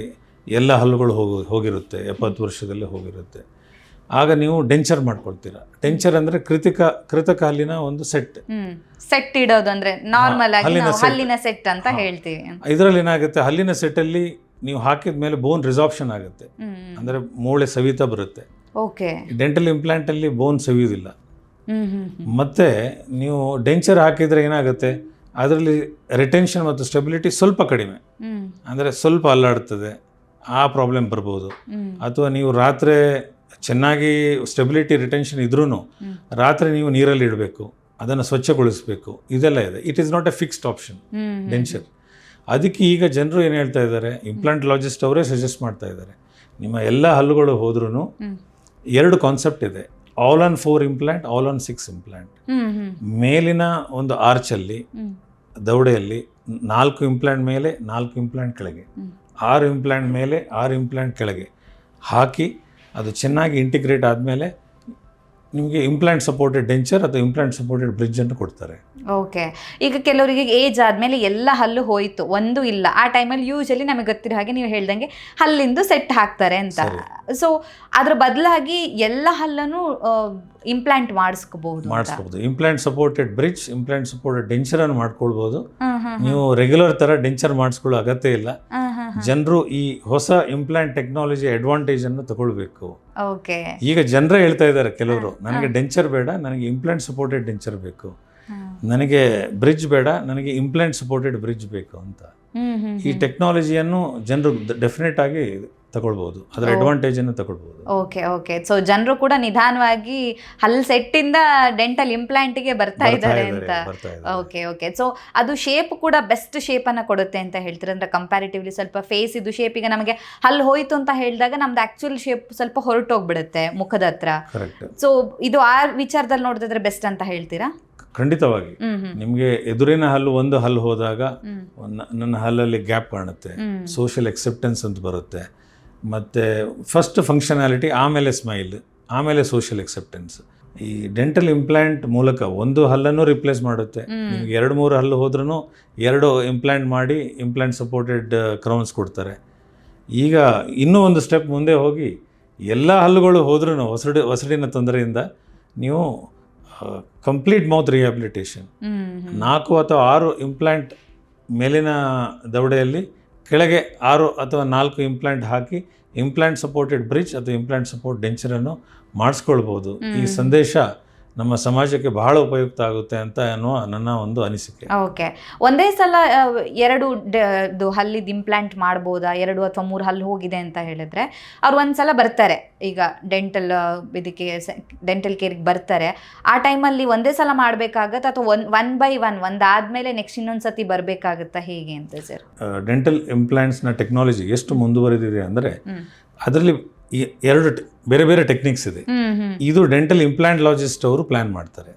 ಎಲ್ಲ ಹಲ್ಲುಗಳು ಹೋಗಿರುತ್ತೆ, 70 ವರ್ಷದಲ್ಲಿ ಹೋಗಿರುತ್ತೆ. ಆಗ ನೀವು ಡೆಂಚರ್ ಮಾಡ್ಕೊಳ್ತೀರಾ. ಡೆಂಚರ್ ಅಂದರೆ ಕೃತಕ ಹಲ್ಲಿನ ಒಂದು ಸೆಟ್. ಸೆಟ್ ಇಡೋದು ಅಂದ್ರೆ ನಾರ್ಮಲ್ ಆಗಿ ಹಲ್ಲಿನ ನಾವು set. ಹಲ್ಲಿನ ಸೆಟ್ ಅಂತ ಹೇಳ್ತೀವಿ. ಇದರಲ್ಲಿ ಏನಾಗುತ್ತೆ, ಹಲ್ಲಿನ ಸೆಟ್ಟಲ್ಲಿ ನೀವು ಹಾಕಿದ ಮೇಲೆ ಬೋನ್ ರಿಸಾರ್ಪ್ಷನ್ ಆಗುತ್ತೆ, ಅಂದರೆ ಮೂಳೆ ಸವಿತಾ ಬರುತ್ತೆ. ಓಕೆ. ಡೆಂಟಲ್ ಇಂಪ್ಲಾಂಟಲ್ಲಿ ಬೋನ್ ಸವಿಯೋದಿಲ್ಲ. ಮತ್ತು ನೀವು ಡೆಂಚರ್ ಹಾಕಿದರೆ ಏನಾಗುತ್ತೆ, ಅದರಲ್ಲಿ ರಿಟೆನ್ಷನ್ ಮತ್ತು ಸ್ಟೆಬಿಲಿಟಿ ಸ್ವಲ್ಪ ಕಡಿಮೆ, ಅಂದರೆ ಸ್ವಲ್ಪ ಅಲ್ಲಾಡ್ತದೆ, ಆ ಪ್ರಾಬ್ಲಮ್ ಬರ್ಬೋದು. ಅಥವಾ ನೀವು ರಾತ್ರಿ ಚೆನ್ನಾಗಿ ಸ್ಟೆಬಿಲಿಟಿ ರಿಟೆನ್ಷನ್ ಇದ್ರೂ ರಾತ್ರಿ ನೀವು ನೀರಲ್ಲಿ ಇಡಬೇಕು, ಅದನ್ನು ಸ್ವಚ್ಛಗೊಳಿಸಬೇಕು, ಇದೆಲ್ಲ ಇದೆ. It is not A fixed option denture. ಅದಕ್ಕೆ ಈಗ ಜನರು ಏನು ಹೇಳ್ತಾ ಇದ್ದಾರೆ, ಇಂಪ್ಲಾಂಟಲಾಜಿಸ್ಟ್ ಅವರೇ ಸಜೆಸ್ಟ್ ಮಾಡ್ತಾ ಇದ್ದಾರೆ, ನಿಮ್ಮ ಎಲ್ಲ ಹಲ್ಲುಗಳು ಹೋದ್ರೂ 2 ಕಾನ್ಸೆಪ್ಟ್ ಇದೆ, all on 4 implant, all on 6 implant. ಮೇಲಿನ ಒಂದು ಆರ್ಚಲ್ಲಿ ದವಡೆಯಲ್ಲಿ 4 ಇಂಪ್ಲಾಂಟ್ ಮೇಲೆ 4 ಇಂಪ್ಲಾಂಟ್ ಕೆಳಗೆ, 6 ಇಂಪ್ಲಾಂಟ್ ಮೇಲೆ 6 ಇಂಪ್ಲಾಂಟ್ ಕೆಳಗೆ ಹಾಕಿ ಅದು ಚೆನ್ನಾಗಿ ಇಂಟಿಗ್ರೇಟ್ ಆದಮೇಲೆ ನಿಮಗೆ ಇಂಪ್ಲಾಂಟ್ ಸಪೋರ್ಟೆಡ್ ಡೆಂಚರ್ ಅಥವಾ ಇಂಪ್ಲಾಂಟ್ ಸಪೋರ್ಟೆಡ್ ಬ್ರಿಡ್ಜ್ ಅನ್ನು ಕೊಡ್ತಾರೆ. ಓಕೆ. ಈಗ ಕೆಲವರಿಗೆ ಏಜ್ ಆದಮೇಲೆ ಎಲ್ಲ ಹಲ್ಲು ಹೋಯಿತು, ಒಂದು ಇಲ್ಲ, ಆ ಟೈಮಲ್ಲಿ ಯೂಶಲಿ ನಮಗೆ ಗೊತ್ತಿರೋ ಹಾಗೆ ನೀವು ಹೇಳ್ದಂಗೆ ಹಲ್ಲಿಂದು ಸೆಟ್ ಹಾಕ್ತಾರೆ ಅಂತ. ಸೊ ಅದ್ರ ಬದಲಾಗಿ ಎಲ್ಲ ಹಲ್ಲನ್ನು ಇಂಪ್ಲಾಂಟ್ ಮಾಡಿಸ್ಕೋಬಹುದು. Implant supported bridge, implant supported denture ಅನ್ನು ಮಾಡ್ಕೊಳ್ಬೋದು. ನೀವು ರೆಗ್ಯುಲರ್ ಥರ ಡೆಂಚರ್ ಮಾಡಿಸ್ಕೊಳ್ಳೋ ಅಗತ್ಯ ಇಲ್ಲ. ಜನರು ಈ ಹೊಸ ಇಂಪ್ಲಾಂಟ್ ಟೆಕ್ನಾಲಜಿ ಅಡ್ವಾಂಟೇಜ್ ಅನ್ನು ತಗೊಳ್ಬೇಕು. ಓಕೆ. ಈಗ ಜನರೇ ಹೇಳ್ತಾ ಇದ್ದಾರೆ ಕೆಲವರು, ನನಗೆ ಡೆಂಚರ್ ಬೇಡ, ನನಗೆ ಇಂಪ್ಲಾಂಟ್ ಸಪೋರ್ಟೆಡ್ ಡೆಂಚರ್ ಬೇಕು, ನನಗೆ ಬ್ರಿಡ್ಜ್ ಬೇಡ, ನನಗೆ ಇಂಪ್ಲಾಂಟ್ ಸಪೋರ್ಟೆಡ್ ಬ್ರಿಡ್ಜ್ ಬೇಕು ಅಂತ. ಈ ಟೆಕ್ನಾಲಜಿಯನ್ನು ಜನರು ಡೆಫಿನೆಟ್ ಆಗಿ ತಗೊಳ್ಬೋದು, ಅದರ ಅಡ್ವಾಂಟೇಜ್ ಅನ್ನು ತಗೊಳ್ಬೋದು. Okay okay. ಸೊ ಜನರು ಕೂಡ ನಿಧಾನವಾಗಿ ಹಲ್ ಸೆಟ್ಟಿಂದ ಡೆಂಟಲ್ ಇಂಪ್ಲಾಂಟಿಗೆ ಬರ್ತಾ ಇದ್ದಾರೆ ಅಂತ. Okay okay. ಸೊ ಅದು ಶೇಪ್ ಕೂಡ ಬೆಸ್ಟ್ ಶೇಪನ್ನು ಕೊಡುತ್ತೆ ಅಂತ ಹೇಳ್ತಾರೆ, ಅಂದರೆ ಕಂಪ್ಯಾರಿಟಿವ್ಲಿ ಸ್ವಲ್ಪ ಫೇಸ್ ಇದು ಶೇಪ್. ಈಗ ನಮಗೆ ಹಲ್ಲು ಹೋಯ್ತು ಅಂತ ಹೇಳಿದಾಗ ನಮ್ದು ಆ್ಯಕ್ಚುಲ್ ಶೇಪ್ ಸ್ವಲ್ಪ ಹೊರಟೋಗ್ಬಿಡುತ್ತೆ ಮುಖದ ಹತ್ರ. ಸೊ ಇದು ಆ ವಿಚಾರದಲ್ಲಿ ನೋಡಿದ್ರೆ ಬೆಸ್ಟ್ ಅಂತ ಹೇಳ್ತೀರಾ? ಖಂಡಿತವಾಗಿ. ನಿಮಗೆ ಎದುರಿನ ಹಲ್ಲು ಒಂದು ಹಲ್ಲು ಹೋದಾಗ ನನ್ನ ಹಲ್ಲಲ್ಲಿ ಗ್ಯಾಪ್ ಕಾಣುತ್ತೆ, ಸೋಷಿಯಲ್ ಎಕ್ಸೆಪ್ಟೆನ್ಸ್ ಅಂತ ಬರುತ್ತೆ, ಮತ್ತು ಫಸ್ಟ್ ಫಂಕ್ಷನಾಲಿಟಿ, ಆಮೇಲೆ ಸ್ಮೈಲ್, ಆಮೇಲೆ ಸೋಷಿಯಲ್ ಎಕ್ಸೆಪ್ಟೆನ್ಸ್. ಈ ಡೆಂಟಲ್ ಇಂಪ್ಲಾಂಟ್ ಮೂಲಕ ಒಂದು ಹಲ್ಲನ್ನು ರಿಪ್ಲೇಸ್ ಮಾಡುತ್ತೆ. ನಿಮ್ಗೆ 2-3 ಹಲ್ಲು ಹೋದ್ರೂ 2 ಇಂಪ್ಲಾಂಟ್ ಮಾಡಿ ಇಂಪ್ಲಾಂಟ್ ಸಪೋರ್ಟೆಡ್ ಕ್ರೌನ್ಸ್ ಕೊಡ್ತಾರೆ. ಈಗ ಇನ್ನೂ ಒಂದು ಸ್ಟೆಪ್ ಮುಂದೆ ಹೋಗಿ ಎಲ್ಲ ಹಲ್ಲುಗಳು ಹೋದ್ರೂ ಒಸಡಿನ ತೊಂದರೆಯಿಂದ ನೀವು ಕಂಪ್ಲೀಟ್ ಮೌತ್ ರಿಹ್ಯಾಬಿಲಿಟೇಷನ್ 4 ಅಥವಾ 6 ಇಂಪ್ಲಾಂಟ್ ಮೇಲಿನ ದವಡೆಯಲ್ಲಿ, ಕೆಳಗೆ 6 ಅಥವಾ 4 ಇಂಪ್ಲಾಂಟ್ ಹಾಕಿ ಇಂಪ್ಲಾಂಟ್ ಸಪೋರ್ಟೆಡ್ ಬ್ರಿಡ್ಜ್ ಅಥವಾ ಇಂಪ್ಲಾಂಟ್ ಸಪೋರ್ಟ್ ಡೆಂಚರನ್ನು ಮಾಡಿಸ್ಕೊಳ್ಬೋದು. ಈ ಸಂದೇಶ ನಮ್ಮ ಸಮಾಜಕ್ಕೆ ಬಹಳ ಉಪಯುಕ್ತ ಆಗುತ್ತೆ ಅಂತ ಅನ್ನುವ ನನ್ನ ಒಂದು ಅನಿಸಿಕೆ. ಓಕೆ. ಒಂದೇ ಸಲ 2 ಹಲ್ಲಿದ್ದು ಇಂಪ್ಲಾಂಟ್ ಮಾಡ್ಬೋದಾ? 2 ಅಥವಾ 3 ಹಲ್ಲು ಹೋಗಿದೆ ಅಂತ ಹೇಳಿದ್ರೆ ಅವ್ರು ಒಂದ್ಸಲ ಬರ್ತಾರೆ, ಈಗ ಇದಕ್ಕೆ ಡೆಂಟಲ್ ಕೇರ್ಗೆ ಬರ್ತಾರೆ, ಆ ಟೈಮಲ್ಲಿ ಒಂದೇ ಸಲ ಮಾಡಬೇಕಾಗತ್ತಾ ಅಥವಾ ಒನ್ ಬೈ ಒನ್ ಒಂದಾದ್ಮೇಲೆ ನೆಕ್ಸ್ಟ್ ಇನ್ನೊಂದು ಸತಿ ಬರಬೇಕಾಗತ್ತಾ, ಹೇಗೆ ಅಂತ ಸರ್? ಡೆಂಟಲ್ ಇಂಪ್ಲಾಂಟ್ಸ್ನ ಟೆಕ್ನಾಲಜಿ ಎಷ್ಟು ಮುಂದುವರೆದಿದೆ ಅಂದರೆ ಅದರಲ್ಲಿ 2 ಬೇರೆ ಬೇರೆ ಟೆಕ್ನಿಕ್ಸ್ ಇದೆ. ಇದು ಡೆಂಟಲ್ ಇಂಪ್ಲಾಂಟಲಾಜಿಸ್ಟ್ ಅವರು ಪ್ಲಾನ್ ಮಾಡ್ತಾರೆ.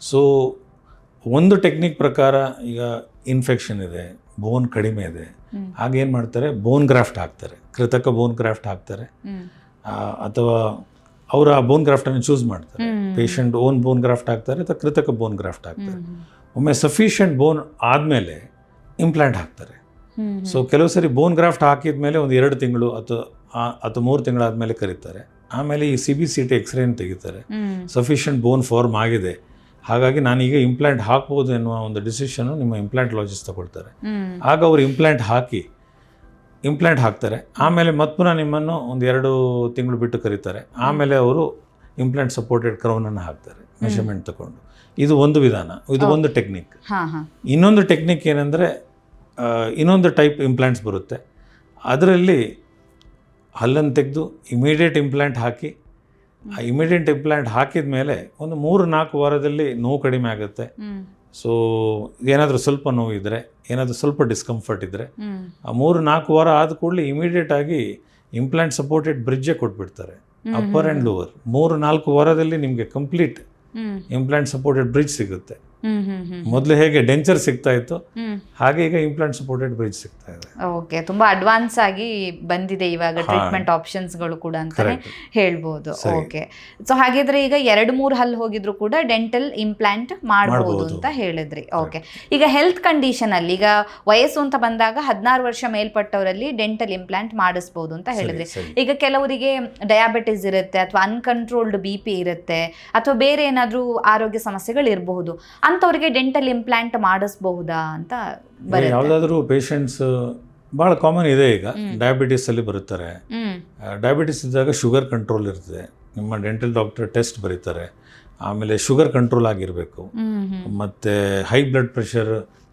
ಸೊ ಒಂದು ಟೆಕ್ನಿಕ್ ಪ್ರಕಾರ ಈಗ ಇನ್ಫೆಕ್ಷನ್ ಇದೆ, ಬೋನ್ ಕಡಿಮೆ ಇದೆ, ಹಾಗೇನು ಮಾಡ್ತಾರೆ, ಬೋನ್ ಗ್ರಾಫ್ಟ್ ಹಾಕ್ತಾರೆ, ಕೃತಕ ಬೋನ್ ಗ್ರಾಫ್ಟ್ ಹಾಕ್ತಾರೆ, ಅಥವಾ ಅವರು ಆ ಬೋನ್ ಗ್ರಾಫ್ಟನ್ನು ಚೂಸ್ ಮಾಡ್ತಾರೆ. ಪೇಷಂಟ್ ಓನ್ ಬೋನ್ ಗ್ರಾಫ್ಟ್ ಹಾಕ್ತಾರೆ ಅಥವಾ ಕೃತಕ ಬೋನ್ ಗ್ರಾಫ್ಟ್ ಹಾಕ್ತಾರೆ. ಒಮ್ಮೆ ಸಫಿಷಿಯೆಂಟ್ ಬೋನ್ ಆದಮೇಲೆ ಇಂಪ್ಲಾಂಟ್ ಹಾಕ್ತಾರೆ. ಸೊ ಕೆಲವು ಸರಿ ಬೋನ್ ಗ್ರಾಫ್ಟ್ ಹಾಕಿದ ಮೇಲೆ ಒಂದು 2 ತಿಂಗಳು ಅಥವಾ 3 ತಿಂಗಳಾದಮೇಲೆ ಕರೀತಾರೆ. ಆಮೇಲೆ ಈ CBCT ಎಕ್ಸ್ರೇನ ತೆಗಿತಾರೆ, ಸಫಿಷಿಯೆಂಟ್ ಬೋನ್ ಫಾರ್ಮ್ ಆಗಿದೆ, ಹಾಗಾಗಿ ನಾನೀಗ ಇಂಪ್ಲಾಂಟ್ ಹಾಕ್ಬೋದು ಎನ್ನುವ ಒಂದು ಡಿಸಿಷನ್ನು ನಿಮ್ಮ ಇಂಪ್ಲಾಂಟಲಾಜಿಸ್ಟ್ ತಗೊಳ್ತಾರೆ. ಆಗ ಅವರು ಇಂಪ್ಲಾಂಟ್ ಹಾಕ್ತಾರೆ. ಆಮೇಲೆ ಪುನಃ ನಿಮ್ಮನ್ನು ಒಂದು 2 ತಿಂಗಳು ಬಿಟ್ಟು ಕರೀತಾರೆ. ಆಮೇಲೆ ಅವರು ಇಂಪ್ಲಾಂಟ್ ಸಪೋರ್ಟೆಡ್ ಕ್ರೌನನ್ನು ಹಾಕ್ತಾರೆ ಮೆಷರ್ಮೆಂಟ್ ತಗೊಂಡು. ಇದು ಒಂದು ವಿಧಾನ, ಇದು ಒಂದು ಟೆಕ್ನಿಕ್. ಇನ್ನೊಂದು ಟೆಕ್ನಿಕ್ ಏನಂದರೆ, ಇನ್ನೊಂದು ಟೈಪ್ ಇಂಪ್ಲಾಂಟ್ಸ್ ಬರುತ್ತೆ, ಅದರಲ್ಲಿ ಹಲ್ಲನ್ನು ತೆಗೆದು ಇಮಿಡಿಯೇಟ್ ಇಂಪ್ಲಾಂಟ್ ಹಾಕಿ, ಆ ಇಮಿಡಿಯೇಟ್ ಇಂಪ್ಲಾಂಟ್ ಹಾಕಿದ ಮೇಲೆ ಒಂದು 3-4 ವಾರದಲ್ಲಿ ನೋವು ಕಡಿಮೆ ಆಗುತ್ತೆ. ಸೊ ಏನಾದರೂ ಸ್ವಲ್ಪ ನೋವು ಇದ್ದರೆ, ಏನಾದರೂ ಸ್ವಲ್ಪ ಡಿಸ್ಕಂಫರ್ಟ್ ಇದ್ದರೆ, ಆ 3-4 ವಾರ ಆದ ಕೂಡಲೇ ಇಮಿಡಿಯೇಟ್ ಆಗಿ ಇಂಪ್ಲಾಂಟ್ ಸಪೋರ್ಟೆಡ್ ಬ್ರಿಡ್ಜೇ ಕೊಟ್ಬಿಡ್ತಾರೆ, ಅಪ್ಪರ್ ಆ್ಯಂಡ್ ಲೋವರ್. 3-4 ವಾರದಲ್ಲಿ ನಿಮಗೆ ಕಂಪ್ಲೀಟ್ ಇಂಪ್ಲಾಂಟ್ ಸಪೋರ್ಟೆಡ್ ಬ್ರಿಡ್ಜ್ ಸಿಗುತ್ತೆ. ಮೊದಲು ಹೇಗೆ ಡೆಂಚರ್ ಸಿಗ್ತಾ ಇತ್ತು ಹಾಗೆ ಈಗ ಇಂಪ್ಲಾಂಟ್ ಸಪೋರ್ಟೆಡ್ ಬ್ರಿಡ್ಜ್ ಸಿಗ್ತಾ ಇದೆ. ಓಕೆ, ತುಂಬಾ ಅಡ್ವಾನ್ಸ್ ಆಗಿ ಬಂದಿದೆ ಇವಾಗ ಟ್ರೀಟ್ಮೆಂಟ್ ಆಪ್ಷನ್ಸ್ಗಳು ಕೂಡ ಅಂತಾನೆ ಹೇಳ್ಬೋದು. ಓಕೆ, ಸೊ ಹಾಗಿದ್ರೆ ಈಗ 2-3 ಹಲ್ಲು ಹೋಗಿದ್ರು ಕೂಡ ಡೆಂಟಲ್ ಇಂಪ್ಲಾಂಟ್ ಮಾಡಬಹುದು ಅಂತ ಹೇಳಿದ್ರಿ. ಓಕೆ, ಈಗ ಹೆಲ್ತ್ ಕಂಡೀಷನ್ ಅಲ್ಲಿ ಈಗ ವಯಸ್ಸು ಅಂತ ಬಂದಾಗ 16 ವರ್ಷ ಮೇಲ್ಪಟ್ಟವರಲ್ಲಿ ಡೆಂಟಲ್ ಇಂಪ್ಲಾಂಟ್ ಮಾಡಿಸಬಹುದು ಅಂತ ಹೇಳಿದ್ರಿ. ಈಗ ಕೆಲವರಿಗೆ ಡಯಾಬಿಟಿಸ್ ಇರುತ್ತೆ ಅಥವಾ ಅನ್ಕಂಟ್ರೋಲ್ಡ್ BP ಇರುತ್ತೆ ಅಥವಾ ಬೇರೆ ಏನಾದ್ರೂ ಆರೋಗ್ಯ ಸಮಸ್ಯೆಗಳು ಇರಬಹುದು, ಅಂತವರಿಗೆ ಡೆಂಟಲ್ ಇಂಪ್ಲಾಂಟ್ ಮಾಡಿಸಬಹುದಾ ಅಂತ ಬರುತ್ತೆ. ಯಾವುದಾದ್ರೂ ಪೇಷಂಟ್ಸ್ ಭಾಳ ಕಾಮನ್ ಇದೆ ಈಗ ಡಯಾಬಿಟಿಸ್ ಅಲ್ಲಿ ಬರುತ್ತಾರೆ. ಡಯಾಬಿಟಿಸ್ ಇದ್ದಾಗ ಶುಗರ್ ಕಂಟ್ರೋಲ್ ಇರ್ತದೆ, ನಿಮ್ಮ ಡೆಂಟಲ್ ಡಾಕ್ಟರ್ ಟೆಸ್ಟ್ ಬರೀತಾರೆ. ಆಮೇಲೆ ಶುಗರ್ ಕಂಟ್ರೋಲ್ ಆಗಿರಬೇಕು, ಮತ್ತು ಹೈ ಬ್ಲಡ್ ಪ್ರೆಷರ್